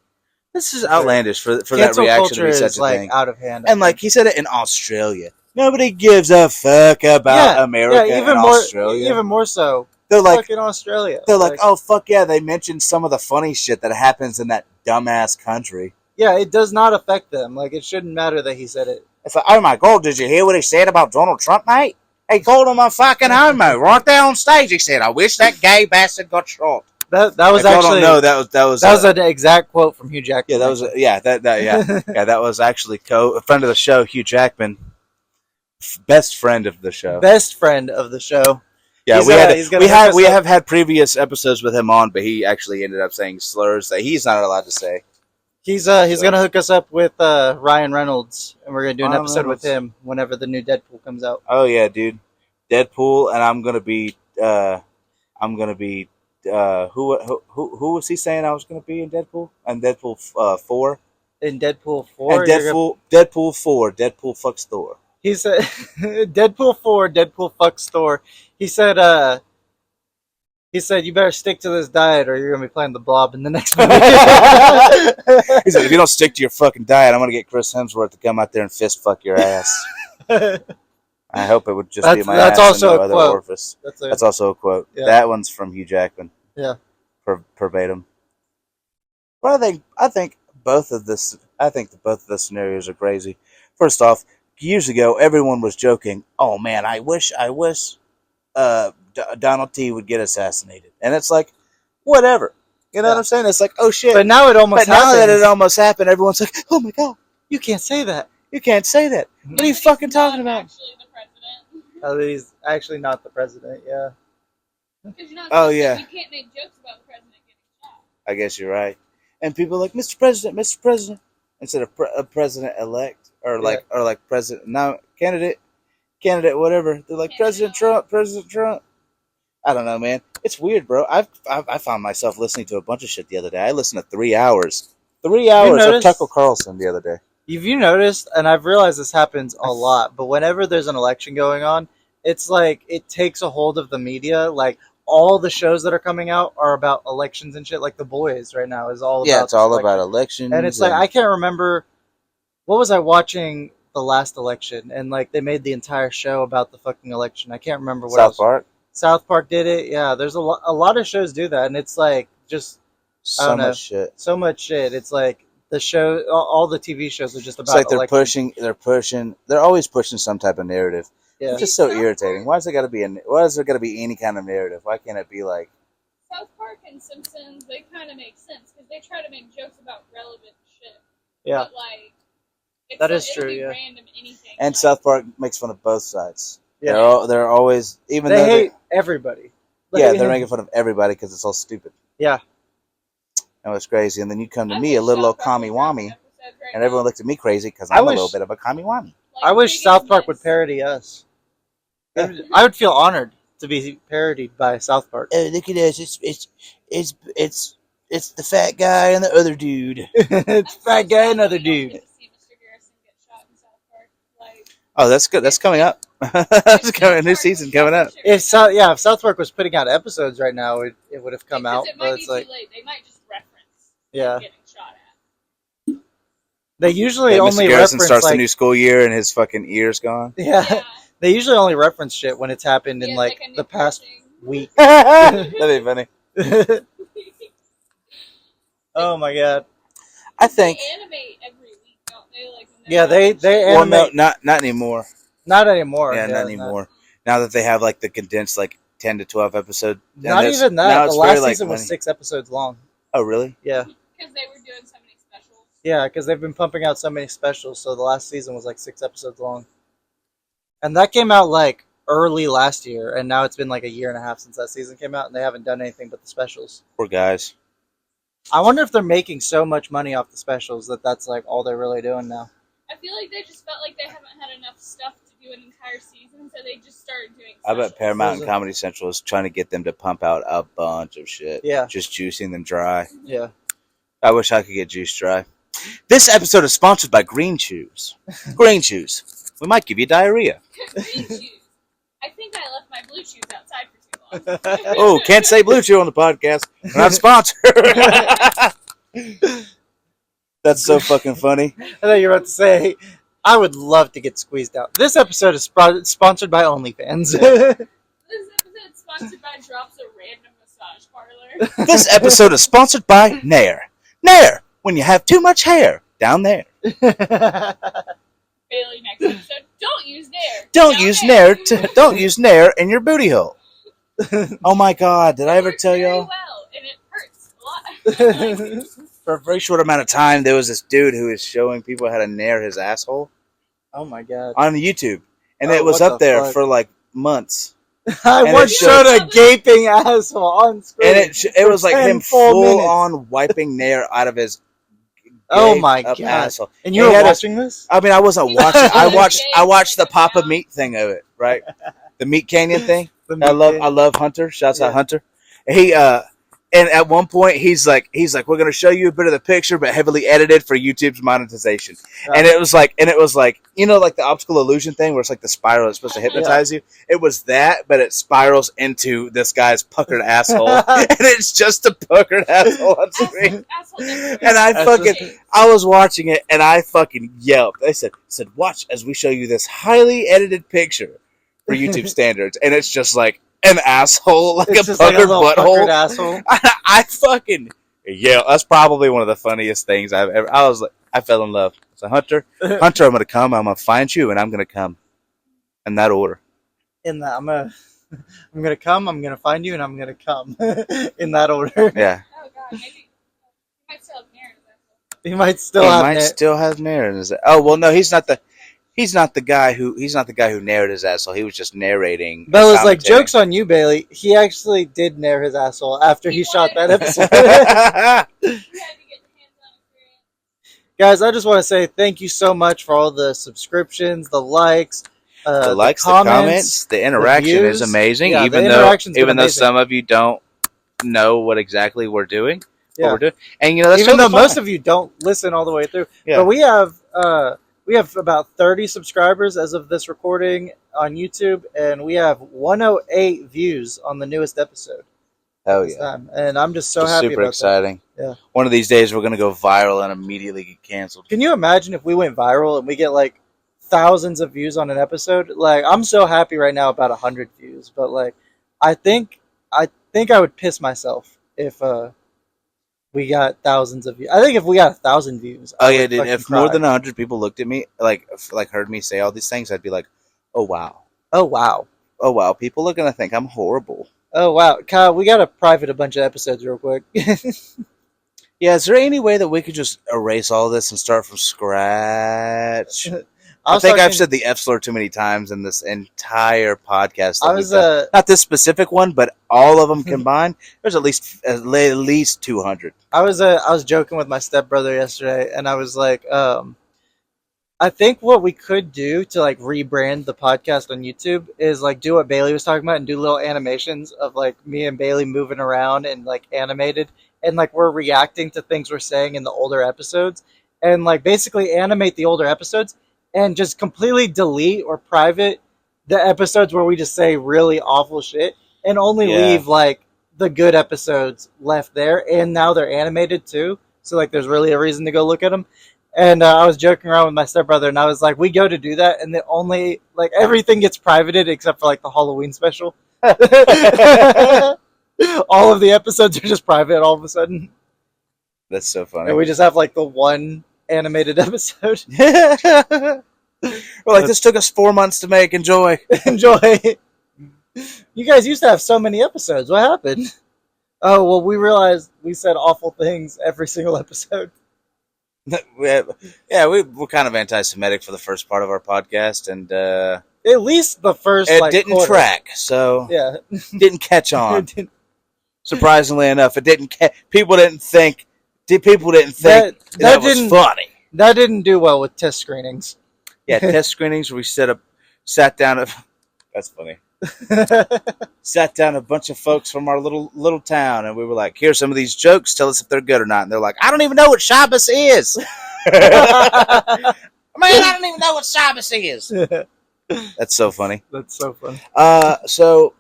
B: This is outlandish for that reaction to be such a thing.
A: Out of hand.
B: And like he said it in Australia. Nobody gives a fuck about America and Australia.
A: Even more so.
B: They're like
A: fucking Australia.
B: They're like, oh fuck yeah, they mentioned some of the funny shit that happens in that dumbass country.
A: Yeah, it does not affect them. Like it shouldn't matter that he said it.
B: It's like, oh my god, did you hear what he said about Donald Trump, mate? He called him a fucking homo right there on stage. He said, I wish that gay bastard got shot.
A: That was actually
B: that was
A: an exact quote from Hugh Jackman.
B: Yeah, that was actually a friend of the show, Hugh Jackman, best friend of the show. Yeah, we have had previous episodes with him on, but he actually ended up saying slurs that he's not allowed to say.
A: He's gonna hook us up with Ryan Reynolds, and we're gonna do an episode with him whenever the new Deadpool comes out.
B: Oh yeah, dude, Deadpool, and I'm gonna be. Who was he saying I was going to be in Deadpool? And Deadpool 4?
A: In Deadpool 4?
B: And Deadpool 4, Deadpool fucks Thor.
A: He said, Deadpool 4, Deadpool fucks Thor. He said, you better stick to this diet or you're going to be playing the Blob in the next movie.
B: He said, if you don't stick to your fucking diet, I'm going to get Chris Hemsworth to come out there and fist fuck your ass. I hope it would just be my ass and no other orifice. That's also a quote. Yeah. That one's from Hugh Jackman.
A: Yeah.
B: Verbatim. But I think both of the scenarios are crazy. First off, years ago, everyone was joking, oh man, I wish Donald T would get assassinated. And it's like, whatever. You know what I'm saying? It's like, oh shit.
A: But now now
B: that it almost happened, everyone's like, oh my god.
A: You can't say that.
B: You can't say that. What are you fucking talking about?
A: Oh, he's actually not the president, yeah.
B: Oh, yeah.
C: You can't make jokes about the president getting shot.
B: I guess you're right. And people are like, Mr. President, instead of president-elect, or like president, now candidate, whatever. They're like, President Trump. I don't know, man. It's weird, bro. I found myself listening to a bunch of shit the other day. I listened to 3 hours. 3 hours of Tucker Carlson the other day.
A: Have you noticed, and I've realized this happens a lot, but whenever there's an election going on, it's like it takes a hold of the media. Like all the shows that are coming out are about elections and shit. Like The Boys right now is all about
B: it's all about elections.
A: And it's like I can't remember what was I watching the last election, and like they made the entire show about the fucking election. I can't remember what
B: South Park.
A: South Park did it. Yeah, there's a lot of shows do that, and it's like just
B: so much shit.
A: It's like. The show, all the TV shows are just about.
B: It's like they're always pushing some type of narrative. Yeah. It's just so irritating. Why is there got to be any kind of narrative? Why can't it be like
C: South Park and Simpsons? They kind of make sense because they try to make jokes about relevant shit.
A: Yeah.
C: But like,
A: That is
C: it'll
A: true,
C: be
A: yeah.
C: Random anything.
B: And
C: like,
B: South Park makes fun of both sides.
A: Yeah.
B: They're always even
A: They
B: though
A: hate everybody.
B: they're making fun of everybody because it's all stupid.
A: Yeah.
B: And it's crazy. And then you come to
C: I
B: me, a
C: wish
B: little old
C: South Park
B: commie
C: would drop
B: wammy,
C: episodes right
B: and everyone
C: now.
B: looked at me crazy because
A: I
B: I'm a
A: wish-
B: little bit of a commie wammy.
C: Like,
A: I wish
C: Biggest
A: South Park would
C: Nuts.
A: parody us.
B: Yeah.
A: I would feel honored to be parodied by South Park.
B: Oh, look at us! It's the fat guy and the other dude.
A: It's fat guy, another dude.
C: To see Mr. Garrison get shot in South Park. Like,
B: Oh, that's good. That's coming up. That's coming. A new season coming up.
A: If South Park was putting out episodes right now, it would have come out.
C: It
A: But
C: might
A: it's
C: be
A: like,
C: too late. They might just reference
A: yeah,
C: getting shot at.
A: they usually
B: Yeah,
A: only
B: Mr. Garrison
A: reference
B: starts
A: like,
B: the new school year and his fucking ear's gone.
A: yeah,
C: Yeah.
A: they usually only reference shit when it's happened in
C: Yeah,
A: like
C: a new
A: the past
C: thing.
A: week.
B: That'd be funny.
A: Oh my god.
B: I think.
C: They animate every week, don't they? Like, when
A: Yeah, they
C: writing shit.
B: Well, no,
A: animate.
B: not anymore.
A: Not anymore.
B: Yeah, not anymore. Now that they have like the condensed like 10 to 12 episode.
A: Not even that.
B: Now
A: The
B: it's
A: last
B: very, like,
A: season was
B: funny.
A: 6 episodes long.
B: Oh, really?
A: Yeah.
C: Because they were doing so many specials.
A: Yeah, because they've been pumping out so many specials, so the last season was like 6 episodes long. And that came out like early last year, and now it's been like a year and a half since that season came out, and they haven't done anything but the specials.
B: Poor guys.
A: I wonder if they're making so much money off the specials that that's like all they're really doing now.
C: I feel like they just felt like they haven't had enough stuff to do an entire season, so they just started doing
B: I
C: specials.
B: bet Paramount and
A: Those are-
B: Comedy Central is trying to get them to pump out a bunch of shit.
A: Yeah.
B: Just juicing them dry.
A: Yeah.
B: I wish I could get juiced dry. This episode is sponsored by Green Chews. Green Chews. We might give you diarrhea.
C: Green shoes. I think I left my blue shoes outside for too long.
B: Oh, can't say Blue Chew on the podcast. We're not sponsored. That's so fucking funny.
A: I thought you were about to say, I would love to get squeezed out. This episode is sponsored by OnlyFans.
C: This episode is sponsored by Drops a Random Massage Parlor.
B: This episode is sponsored by Nair. Nair, when you have too much hair, down there.
C: Bailey, next episode, don't use Nair.
B: Don't
C: Down
B: use
C: there.
B: Nair. Don't use Nair in your booty hole. Oh my God! Did I ever
C: It works
B: tell
C: very
B: y'all?
C: well, and it hurts a lot.
B: For a very short amount of time, there was this dude who was showing people how to Nair his asshole
A: Oh my god.
B: on YouTube, and
A: Oh,
B: it was
A: what
B: up
A: the
B: there
A: fuck?
B: for like months.
A: I
B: And
A: once
B: it
A: showed
C: showed-
A: a gaping asshole on screen.
B: And it was like
A: 10
B: him
A: full
B: full
A: minutes.
B: on wiping Nair out of his
A: Oh
B: gaped
A: my
B: up
A: god.
B: asshole.
A: And you
B: He
A: were
B: had a-
A: watching this?
B: I mean, I wasn't
C: He
B: watching.
C: was
B: I watched the
C: gay.
B: Papa Meat thing of it, right? The Meat Canyon thing.
A: The
B: I
A: meat
B: love Hunter. Shouts
A: Yeah.
B: out Hunter. He and at one point he's like we're gonna show you a bit of the picture, but heavily edited for YouTube's monetization.
A: Right.
B: And it was like you know, like the optical illusion thing where it's like the spiral is supposed to hypnotize you. It was that, but it spirals into this guy's puckered asshole, and it's just a puckered asshole on screen.
C: Asshole everywhere.
B: And I
A: That's
B: fucking
C: just-
B: I was watching it and I fucking yelped. I said, watch as we show you this highly edited picture for YouTube standards. And it's just like an asshole, like
A: It's
B: a
A: just like a
B: puckered
A: little
B: butthole.
A: puckered asshole.
B: I fucking yelled. That's probably one of the funniest things I've ever. I was like, I fell in love. So Hunter, I'm gonna come. I'm gonna find you, and I'm gonna come. In that order.
A: In that, I'm gonna come. I'm gonna find you, and I'm gonna come. In that order.
B: Yeah.
C: Oh god, maybe he might still have Nair in that.
A: He might still
B: He
A: have
B: might
A: it.
B: still have Nair in his. Oh well, no, he's not the guy who narrated his asshole. He was just narrating.
A: Bella's like,
B: commentating.
A: joke's on you, Bailey. He actually did nair his asshole after he
C: He
A: shot that
C: wanted-
A: episode.
C: You had to get hands on experience.
A: Guys, I just want to say thank you so much for all the subscriptions, the likes,
B: The likes, the comments, the interaction
A: views.
B: is amazing.
A: Yeah, the
B: even though
A: interaction's been
B: even though
A: amazing.
B: some of you don't know what exactly we're doing,
A: Yeah.
B: what we're doing, and you know that's
A: Even though
B: totally
A: most
B: fine.
A: of you don't listen all the way through.
B: Yeah.
A: But we have about 30 subscribers as of this recording on YouTube, and we have 108 views on the newest episode.
B: Hell
A: this
B: yeah,
A: time. And I'm just so
B: It's
A: happy
B: super
A: about
B: exciting.
A: Yeah.
B: One of these days we're gonna go viral and immediately get canceled.
A: that. Can you imagine if we went viral and we get like thousands of views on an episode? Like, I'm so happy right now about 100 views, but like, I think I would piss myself if we got thousands of views. I think if we got 1,000 views,
B: Oh
A: I
B: yeah,
A: would
B: dude.
A: fucking
B: If more
A: cry.
B: than 100 people looked at me, like heard me say all these things, I'd be like, oh wow,
A: Oh wow,
B: people are gonna think I'm horrible.
A: oh wow, Kyle, we gotta private a bunch of episodes real quick.
B: Yeah, Yeah, is there any way that we could just erase all this and start from scratch? I think I've said the F slur too many times in this entire podcast. Not this specific one, but all of them combined. There's at least 200.
A: I was joking with my stepbrother yesterday, and I was like, I think what we could do to like rebrand the podcast on YouTube is like do what Bailey was talking about and do little animations of like me and Bailey moving around and like animated, and like we're reacting to things we're saying in the older episodes, and like basically animate the older episodes. And just completely delete or private the episodes where we just say really awful shit, and only leave like the good episodes left there. And now they're animated too, so like there's really a reason to go look at them. And I was joking around with my stepbrother, and I was like, we go to do that, and the only like everything gets privated except for like the Halloween special. All of the episodes are just private all of a sudden.
B: That's so funny.
A: And we just have like the one animated episode.
B: We're like, this took us 4 months to make. Enjoy.
A: You guys used to have so many episodes. What happened? Oh, well, we realized we said awful things every single episode.
B: We're kind of anti-Semitic for the first part of our podcast, and
A: at least the first.
B: It didn't track, so didn't catch on. Surprisingly enough, it didn't. People didn't think that was funny.
A: That didn't do well with test screenings.
B: Yeah, test screenings where we sat down. That's funny. Sat down a bunch of folks from our little town, and we were like, "Here's some of these jokes. Tell us if they're good or not." And they're like, "I don't even know what Shabbos is." Man, I don't even know what Shabbos is. That's so funny.
A: That's so funny.
B: So,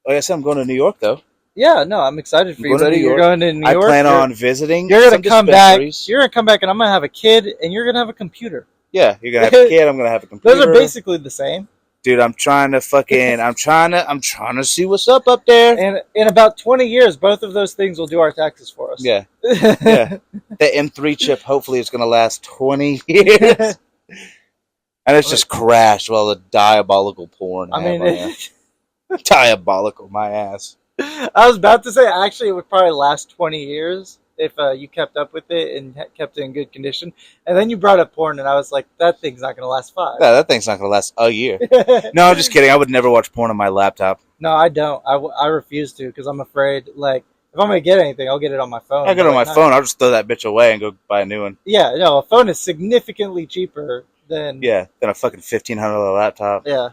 B: like I said, I'm going to New York, though.
A: Yeah, no, I'm excited for you, buddy. You're going to New York.
B: I plan on visiting.
A: You're going to come back. You're going to come back, and I'm going to have a kid, and you're going to have a computer.
B: Yeah, you're going to have a kid. I'm going to have a computer.
A: Those are basically the same.
B: Dude, I'm trying to see what's up there.
A: And in about 20 years, both of those things will do our taxes for us.
B: Yeah. Yeah. The M3 chip hopefully is going to last 20 years. And it's just crashed while the diabolical porn. Diabolical, my ass.
A: I was about to say, actually, it would probably last 20 years if you kept up with it and kept it in good condition. And then you brought up porn, and I was like, that thing's not going to last 5.
B: Yeah, that thing's not going to last a year. No, I'm just kidding. I would never watch porn on my laptop.
A: No, I don't. I refuse to because I'm afraid, like, if I'm going to get anything, I'll get it on my phone.
B: I'll get it on my phone. I'll just throw that bitch away and go buy a new one.
A: Yeah, no, a phone is significantly cheaper than
B: a fucking $1,500 laptop.
A: Yeah.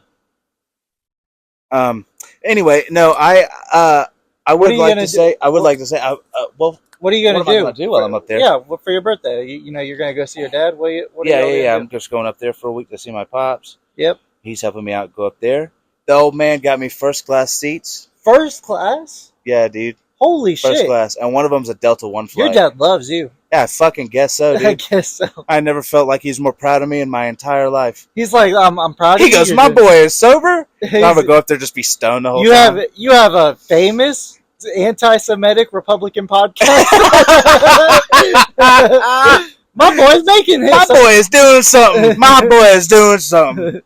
B: Anyway, no, I would like to say, what are you going to do while I'm up there?
A: Yeah, for your birthday. You're going to go see your dad? Yeah.
B: I'm just going up there for a week to see my pops.
A: Yep.
B: He's helping me out go up there. The old man got me first class seats.
A: First class?
B: Yeah, dude.
A: Holy shit.
B: First class. And one of them's a Delta One flight.
A: Your dad loves you.
B: Yeah, I fucking guess so, dude.
A: I guess so.
B: I never felt like he's more proud of me in my entire life.
A: He's like, I'm proud of you.
B: He goes, my boy is sober? I'm going to go up there just be stoned the whole time.
A: You have a famous anti-Semitic Republican podcast. My boy's making hits.
B: My boy is doing something. My boy is doing something.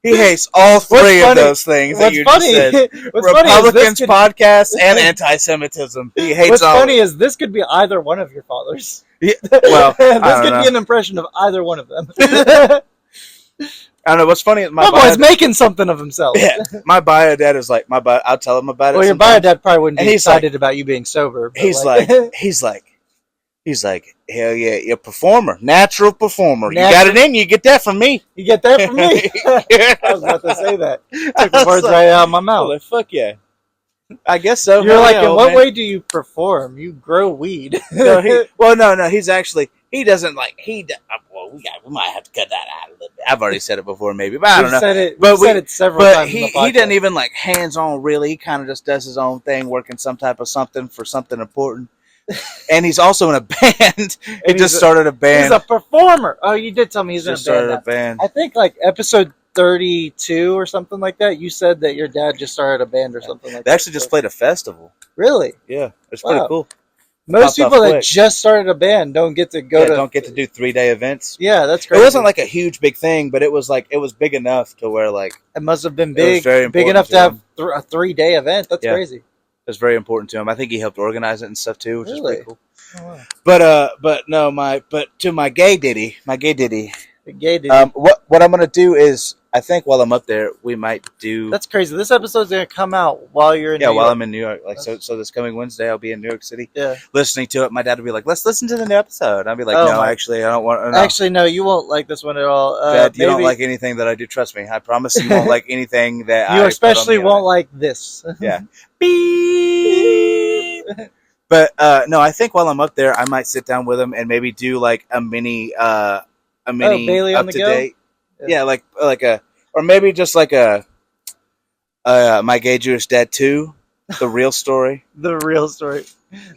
B: He hates all three of those things that you just said. Republicans, podcasts, and anti-Semitism. He hates
A: all. What's funny is this could be either one of your fathers.
B: Yeah, well,
A: this could be an impression of either one of them.
B: I don't know. What's funny is
A: my boy's making something of himself.
B: Yeah, my bio dad is like, I'll tell him about it.
A: Well, your bio dad probably wouldn't be excited about you being sober.
B: He's like, hell yeah, you're a performer, natural performer. You got it in you. Get that from me.
A: You get that from me. I was about to say that. Took the words right out of my mouth.
B: Like, fuck yeah. I guess so.
A: You're like, in what way do you perform? You grow weed.
B: No. He's actually, he doesn't like, we might have to cut that out a little bit. I've already said it before, maybe, but I don't know.
A: Said it several times.
B: He doesn't even like hands on really. He kind of just does his own thing, working some type of something for something important. And he's also in a band. He just started a band.
A: He's a performer. Oh, you did tell me he's
B: started a band.
A: I think like episode 32 or something like that. You said that your dad just started a band or something like that.
B: They actually just played a festival.
A: Really?
B: Yeah, it's pretty cool.
A: Most people that just started a band don't get to don't
B: get to do 3-day events.
A: Yeah, that's crazy.
B: It wasn't like a huge big thing, but it was big enough to where like
A: it must have been big enough to have a 3-day event. That's crazy.
B: It's very important to him. I think he helped organize it and stuff too, which is pretty cool.
A: Oh, wow.
B: But no, to my gay ditty.
A: The gay dude.
B: What I'm gonna do is, I think while I'm up there, we might do.
A: That's crazy. This episode's gonna come out while you're in New
B: while
A: York.
B: I'm in New York. Like so this coming Wednesday, I'll be in New York City.
A: Yeah.
B: Listening to it, my dad will be like, "Let's listen to the new episode." I'll be like,
A: Oh,
B: "No,
A: my-
B: actually, I don't want." No.
A: Actually, no, you won't like this one at all.
B: Dad, you don't
A: maybe-
B: like anything that I do. Trust me. I promise you won't like anything that I
A: You
B: put on
A: especially
B: the
A: won't like this.
B: Yeah. Beep. But no, I think while I'm up there, I might sit down with him and maybe do like a mini
A: Bailey on
B: up
A: the
B: to
A: go?
B: date.
A: Yeah.
B: Yeah, like a, or maybe just like a My Gay Jewish Dad 2, the real story.
A: The real story.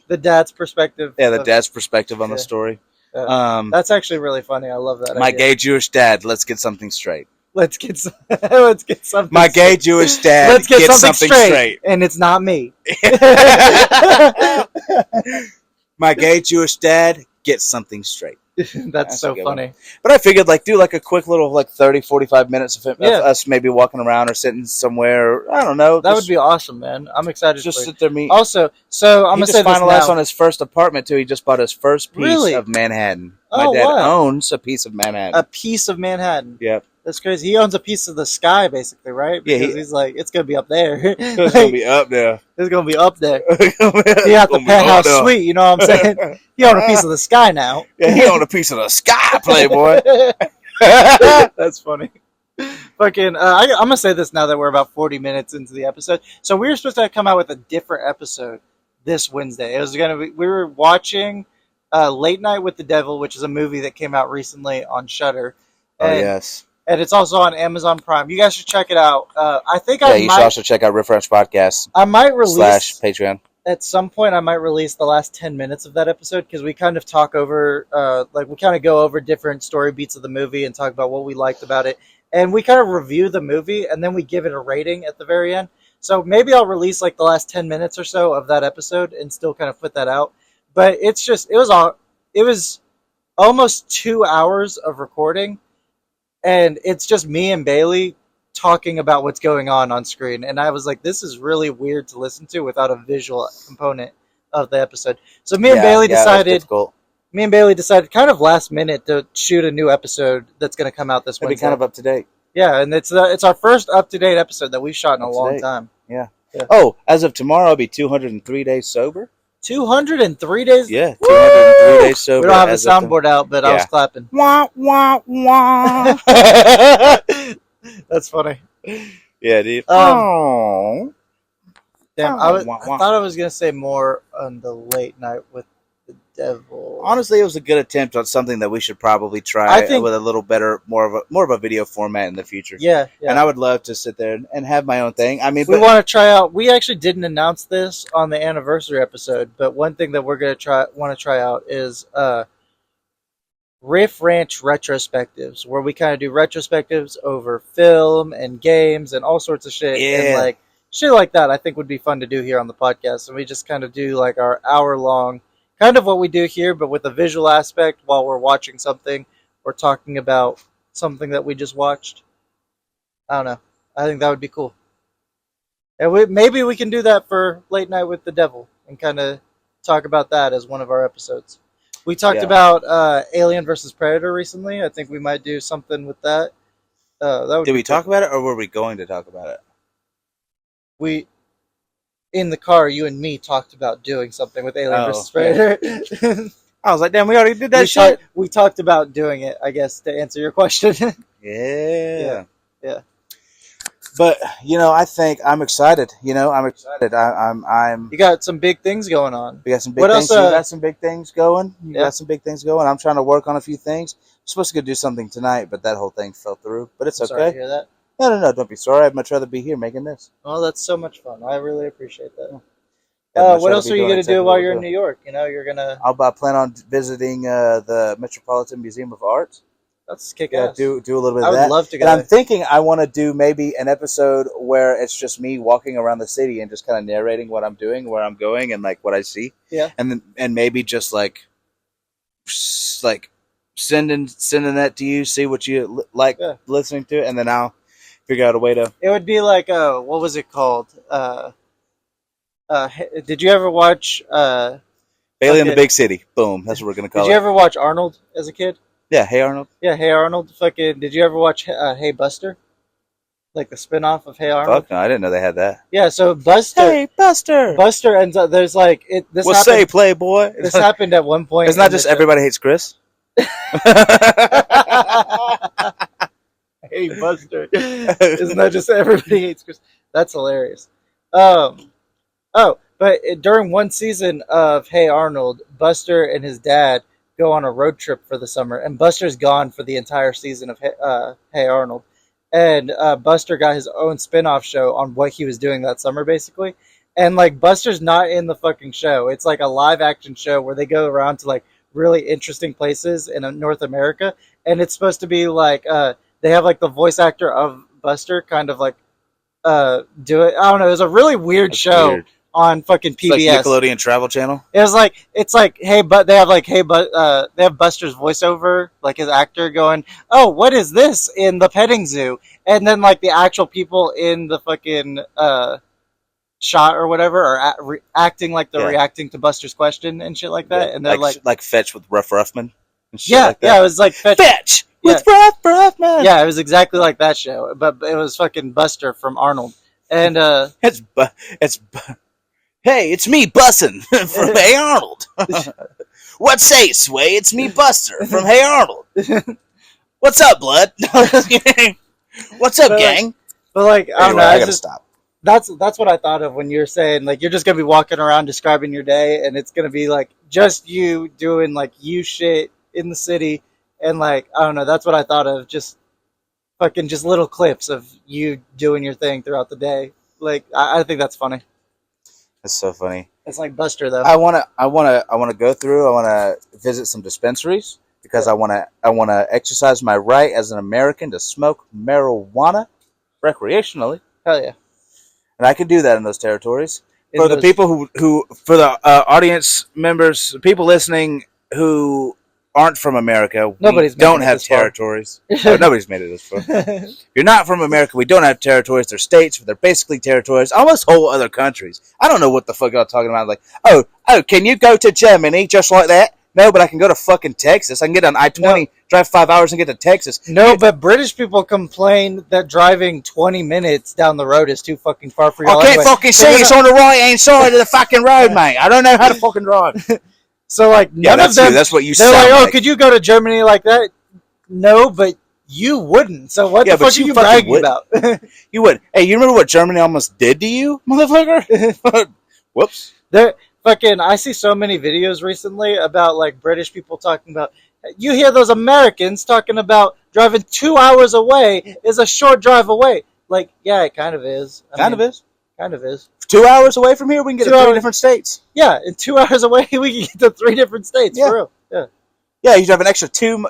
A: The dad's perspective.
B: Yeah, the
A: of-
B: dad's perspective on the
A: Yeah.
B: story.
A: Yeah. That's actually really funny. I love that.
B: My
A: idea.
B: Gay Jewish Dad, let's get something straight.
A: Let's get some, let's get something.
B: My Gay Jewish Dad,
A: Let's get
B: gets
A: something straight, and it's not me.
B: My Gay Jewish Dad, gets something straight.
A: That's so
B: a good
A: funny.
B: But I figured, like, do like a quick little, like, 30, 45 minutes of
A: Yeah.
B: us maybe walking around or sitting somewhere. I don't know.
A: That would be awesome, man. I'm excited.
B: just
A: for you.
B: sit there. Me.
A: Also, so I'm
B: He
A: gonna
B: just
A: say this
B: finalized
A: now.
B: on his first apartment too. He just bought his first piece
A: Really?
B: of Manhattan.
A: Oh,
B: My dad
A: wow.
B: owns a piece of Manhattan.
A: A piece of Manhattan.
B: Yep.
A: That's crazy. He owns a piece of the sky, basically, right?
B: Yeah,
A: Because he's like, it's gonna be up there.
B: It's gonna be up there.
A: It's gonna be up there.
B: He
A: He got the penthouse suite. You know what I'm saying? He owns a piece of the sky now.
B: Yeah, he owned a piece of the sky, Playboy.
A: That's funny. Fucking, I'm gonna say this now that we're about 40 minutes into the episode. So we were supposed to come out with a different episode this Wednesday. It was gonna be. We were watching Late Night with the Devil, which is a movie that came out recently on Shudder.
B: Oh
A: And,
B: yes.
A: and it's also on Amazon Prime. You guys should check it out. I think
B: Yeah,
A: I
B: you should
A: might.
B: also check out Riff Podcast
A: I might release
B: / Patreon.
A: at some point. I might release the last 10 minutes of that episode because we kind of talk over, we kind of go over different story beats of the movie and talk about what we liked about it. And we kind of review the movie and then we give it a rating at the very end. So maybe I'll release like the last 10 minutes or so of that episode and still kind of put that out. But it's just, it was almost 2 hours of recording. And it's just me and Bailey talking about what's going on screen. And I was like, this is really weird to listen to without a visual component of the episode. So me and Bailey decided kind of last minute to shoot a new episode that's going to come out this
B: It'll be
A: Wednesday.
B: kind of up to date.
A: Yeah, and it's our first up-to-date episode that we've shot in a long
B: Up-to-date.
A: time.
B: Yeah.
A: Yeah.
B: Oh, as of tomorrow, I'll be 203 days sober.
A: 203 days?
B: Yeah,
A: Woo!
B: 203 days sober.
A: We don't have a
B: as of
A: soundboard out, but I was
B: Yeah.
A: clapping.
B: Wah, wah, wah.
A: That's funny.
B: Yeah, dude.
A: Damn, I
B: Wah, wah.
A: thought I was going to say more on the Late Night with the Devil.
B: Honestly, it was a good attempt on something that we should probably try
A: I think-
B: with a little better, more of a video format in the future.
A: Yeah.
B: And I would love to sit there and have my own thing. I mean,
A: We
B: but
A: want to try out. We actually didn't announce this on the anniversary episode, but one thing that we're want to try out is Riff Ranch retrospectives, where we kind of do retrospectives over film and games and all sorts of shit.
B: Yeah.
A: And like shit like that, I think would be fun to do here on the podcast. And we just kind of do like our hour-long, kind of what we do here, but with a visual aspect while we're watching something or talking about something that we just watched. I don't know. I think that would be cool. And maybe we can do that for Late Night with the Devil and kind of talk about that as one of our episodes. We talked
B: Yeah.
A: about Alien versus Predator recently. I think we might do something with that. That would
B: did
A: be
B: we talk about it, or were we going to talk about it?
A: We in the car, you and me talked about doing something with Alien
B: Oh,
A: versus Predator.
B: I was like, damn, we already did that shit.
A: We talked about doing it, I guess, to answer your question.
B: Yeah.
A: Yeah.
B: But I think I'm excited. I'm excited. I'm.
A: You got some big things going on.
B: We got some big
A: What
B: things.
A: else,
B: You got some big things going. You
A: Yeah.
B: got some big things going. I'm trying to work on a few things. I'm supposed to go do something tonight, but that whole thing fell through. But it's
A: I'm sorry to
B: okay.
A: hear that.
B: No. Don't be sorry. I'd much rather be here making this.
A: Well, that's so much fun. I really appreciate that.
B: I'd much
A: What
B: rather
A: else
B: be
A: are you
B: doing
A: going to
B: exactly
A: do
B: what
A: while
B: we're
A: you're in
B: doing.
A: New York? You're going to...
B: I plan on visiting the Metropolitan Museum of Art.
A: That's kick
B: Yeah,
A: ass.
B: do a little bit
A: I
B: of
A: would
B: that.
A: love to go
B: And I'm
A: there.
B: thinking I want to do maybe an episode where it's just me walking around the city and just kind of narrating what I'm doing, where I'm going, and like what I see.
A: Yeah.
B: And maybe just like sending that to you, see what you like listening to it, and then I'll figure out a way to.
A: It would be like, what was it called? Did you ever watch
B: Bailey in the Big City. Boom. That's what we're gonna call
A: Did
B: it.
A: you ever watch Arnold as a kid?
B: Yeah. Hey Arnold.
A: Yeah, Hey Arnold. Fucking. Did you ever watch Hey Buster? Like the spin-off of Hey Arnold?
B: Fuck no, I didn't know they had that.
A: Yeah. So Buster.
B: Hey Buster.
A: Buster ends up. There's like it. This
B: What's
A: happened.
B: say, Playboy?
A: This happened at one point.
B: It's not
A: in the
B: just
A: show.
B: Everybody Hates Chris.
A: Hey Buster. Isn't that just Everybody Hates Chris? That's hilarious. Oh, but during one season of Hey Arnold, Buster and his dad go on a road trip for the summer, and Buster's gone for the entire season of Hey Arnold. And Buster got his own spin-off show on what he was doing that summer, basically. And like Buster's not in the fucking show. It's like a live action show where they go around to like really interesting places in North America, and it's supposed to be like they have like the voice actor of Buster kind of like do it. I don't know. It was a really weird show.
B: Weird.
A: On fucking PBS.
B: It's like Nickelodeon Travel Channel.
A: It's like hey, but they have like hey, but they have Buster's voiceover, like his actor going, "Oh, what is this in the petting zoo?" And then like the actual people in the fucking shot or whatever are acting like they're reacting to Buster's question and shit like that. Yeah. And they're
B: like Fetch with Ruff Ruffman. And shit
A: yeah,
B: like that.
A: Yeah, it was like
B: Fetch with Ruff Ruffman.
A: Yeah, it was exactly like that show, but it was fucking Buster from Arnold, and
B: Hey, it's me, Bussin' from Hey Arnold. What say, Sway? It's me, Buster from Hey Arnold. What's up, blood? What's up, gang?
A: But like, I don't know.
B: I gotta stop.
A: That's what I thought of when you're saying like you're just gonna be walking around describing your day, and it's gonna be like just you doing like you shit in the city, and like I don't know. That's what I thought of. Just fucking just little clips of you doing your thing throughout the day. Like I think that's funny.
B: That's so funny.
A: It's like Buster though.
B: I wanna go through. I wanna visit some dispensaries because I wanna exercise my right as an American to smoke marijuana recreationally.
A: Hell yeah!
B: And I can do that in those territories. For the people who for the audience members, people listening who aren't from America, we don't have territories. Nobody's made it this far. If you're not from America, we don't have territories. They're states, but they're basically territories. Almost whole other countries. I don't know what the fuck y'all talking about. Like, oh, can you go to Germany just like that? No, but I can go to fucking Texas. I can get on I-20, drive 5 hours and get to Texas.
A: No, but British people complain that driving 20 minutes down the road is too fucking far for y'all.
B: I can't fucking see. It's on the right-hand side of the fucking road, mate. I don't know how to fucking drive.
A: So, like, none of them...
B: That's what you
A: they're
B: sound
A: like, oh, could you go to Germany like that? No, but you wouldn't. So what the fuck are you bragging about?
B: You would. Hey, you remember what Germany almost did to you, motherfucker? Whoops.
A: I see so many videos recently about, like, British people talking about... You hear those Americans talking about driving 2 hours away is a short drive away. Like, yeah, it kind of is.
B: Kind of is.
A: 2
B: hours away from here, we can get to 3 different states.
A: Yeah, in 2 hours away, we can get to 3 different states, for real. Yeah.
B: Yeah, you have an extra two.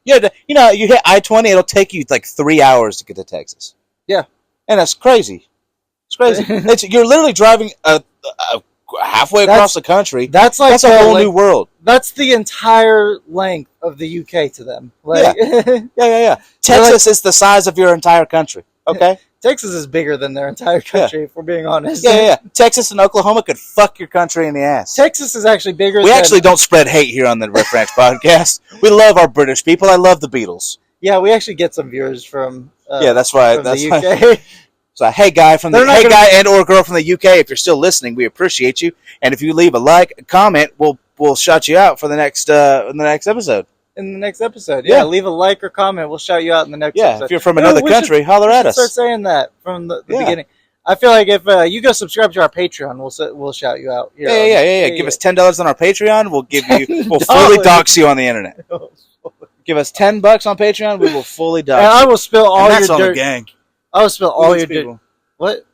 B: Yeah, you hit I-20, it'll take you like 3 hours to get to Texas.
A: Yeah.
B: And that's crazy. It's crazy. You're literally driving halfway across the country.
A: That's a
B: whole new world.
A: That's the entire length of the UK to them. Like,
B: yeah. Texas is the size of your entire country. Okay.
A: Texas is bigger than their entire country, if we're being honest.
B: Yeah. Texas and Oklahoma could fuck your country in the ass.
A: Texas is actually bigger.
B: We actually don't spread hate here on the Riff Ranch podcast. We love our British people. I love the Beatles.
A: Yeah, we actually get some viewers from.
B: That's right. That's
A: the UK.
B: So, hey guy and or girl from the UK, if you're still listening, we appreciate you. And if you leave a like, a comment, we'll shout you out for the next episode.
A: In the next episode, leave a like or comment. We'll shout you out in the next episode.
B: If you're from another country, holler at us.
A: Start saying that from the beginning. I feel like if you go subscribe to our Patreon, we'll shout you out.
B: Yeah. Give us $10 on our Patreon. We'll fully dox you on the internet. Give us $10 on Patreon. We will fully dox.
A: And I will spill all your dirt.
B: On the gang.
A: I will spill all your dirt. What?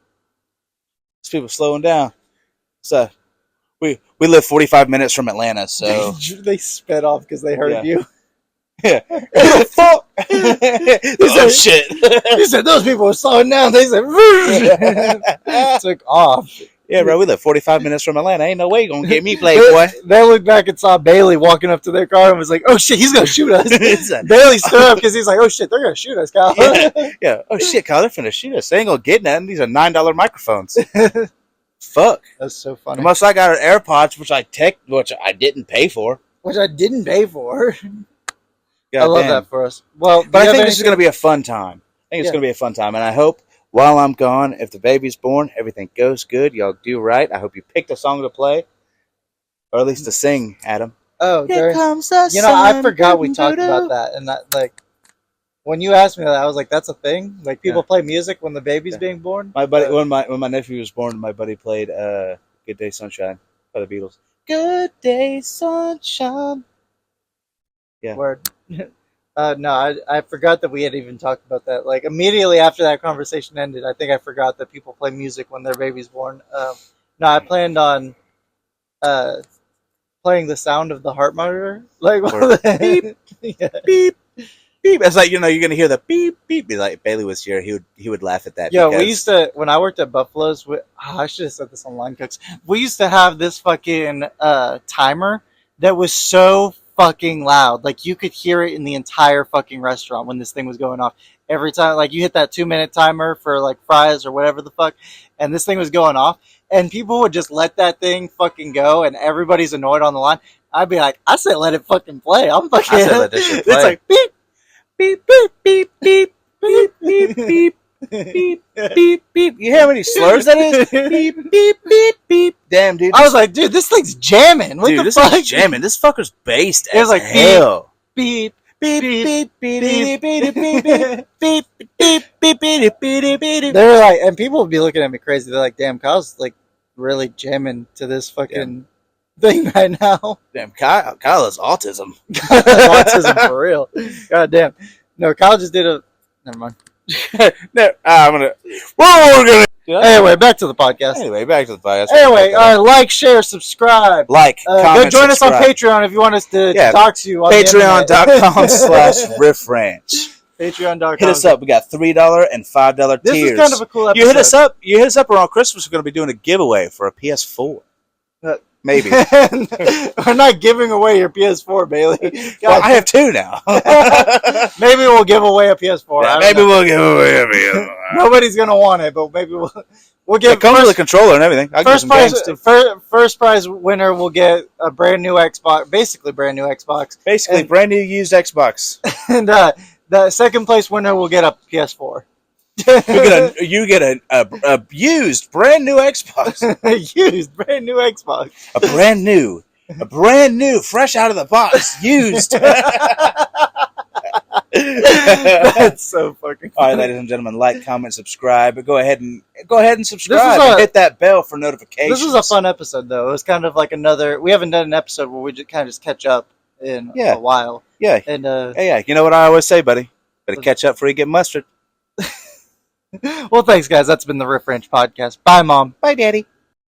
B: These people slowing down. So we live 45 minutes from Atlanta, so
A: they sped off because they heard you.
B: Yeah. Fuck. Shit.
A: He said those people were slowing down. They said took off.
B: Yeah, bro, we live 45 minutes from Atlanta. Ain't no way you're gonna get me, playboy.
A: They looked back and saw Bailey walking up to their car and was like, "Oh shit, he's gonna shoot us." Bailey stood up because he's like, "Oh shit, they're gonna shoot us, Kyle."
B: Yeah. Oh shit, Kyle, they're finna shoot us. They ain't gonna get nothing. These are $9 microphones. Fuck.
A: That's so funny.
B: Unless I got her AirPods, which I didn't pay for.
A: Which I didn't pay for.
B: God
A: I love
B: damn.
A: that for us. Well,
B: But I think this is going to be a fun time. I think it's
A: Yeah.
B: going to be a fun time. And I hope while I'm gone, if the baby's born, everything goes good. Y'all do right. I hope you picked a song to play. Or at least to sing, Adam.
A: Oh,
B: Here comes the
A: you know, I
B: sun.
A: forgot we talked about that, and that like when you asked me that, I was like, "That's a thing." Like people play music when the baby's being born.
B: My buddy, when my nephew was born, my buddy played "Good Day Sunshine" by the Beatles. Good day, sunshine. Yeah.
A: Word. No, I forgot that we had even talked about that. Like immediately after that conversation ended, I think I forgot that people play music when their baby's born. No, I planned on playing the sound of the heart monitor, like
B: beep,
A: yeah.
B: beep, beep. It's like you're gonna hear the beep, beep. Be like Bailey was here, he would laugh at that.
A: Yo,
B: because
A: we used to when I worked at Buffalo's. I should have said this on Line Cooks. We used to have this fucking timer that was so fucking loud, like you could hear it in the entire fucking restaurant when this thing was going off. Every time, like you hit that 2-minute timer for like fries or whatever the fuck, and this thing was going off, and people would just let that thing fucking go, and everybody's annoyed on the line. I'd be like, I said let it fucking play. I'm fucking.
B: I said let this shit play.
A: It's like beep, beep, beep, beep, beep, beep, beep, beep.
B: beep, beep, beep. You hear how many slurs that is? Beep, beep, beep, beep. Damn, dude.
A: I was like, dude, this thing's jamming. What
B: Dude,
A: the
B: this
A: fuck?
B: is jamming. This fucker's based
A: It was
B: as
A: like
B: hell.
A: Beep,
B: Beep, beep, beep, beep, beep, beep, beep, beep, beep, beep, beep, beep, beep.
A: They were like, and people would be looking at me crazy. They're like, damn, Kyle's like really jamming to this fucking thing right now.
B: Damn, Kyle has autism.
A: Autism for real. God damn. No, Kyle just did a. Never mind.
B: No, I'm gonna. We're gonna.
A: Anyway, back to the podcast.
B: Anyway, back to the podcast.
A: Anyway, like, share, subscribe.
B: Like,
A: Go
B: comment,
A: join us on
B: subscribe.
A: Patreon if you want us to
B: Yeah,
A: talk to you on the internet.
B: Patreon.com/Riff Ranch.
A: Patreon.com.
B: Hit us up. We got $3 and $5
A: This
B: tiers.
A: is kind of a cool episode.
B: You hit us up. You hit us up around Christmas. We're going to be doing a giveaway for a PS4. Maybe.
A: We're not giving away your PS4, Bailey.
B: Well, I have two now.
A: Maybe we'll give away a PS4.
B: Yeah,
A: I don't
B: maybe
A: know.
B: we'll give away a PS4.
A: Nobody's gonna want it, but maybe we'll give.
B: It comes with a controller and everything. I'll give
A: First
B: some
A: prize,
B: games too.
A: first prize winner will get a brand new Xbox, basically brand new Xbox,
B: Basically,
A: and-
B: brand new used Xbox.
A: and the second place winner will get a PS4.
B: You get a used brand new Xbox.
A: Used brand new Xbox.
B: A brand new, fresh out of the box, used.
A: That's so fucking
B: All right,
A: funny.
B: ladies and gentlemen, like, comment, subscribe. But go ahead and subscribe
A: This is
B: and hit that bell for notifications.
A: This was a fun episode, though. It was kind of like another. We haven't done an episode where we just kind of just catch up in a while.
B: Yeah.
A: And
B: Hey, you know what I always say, buddy? Better catch up before you get mustard.
A: well, thanks, guys. That's been the Riff Ranch podcast. Bye, Mom.
B: Bye, Daddy.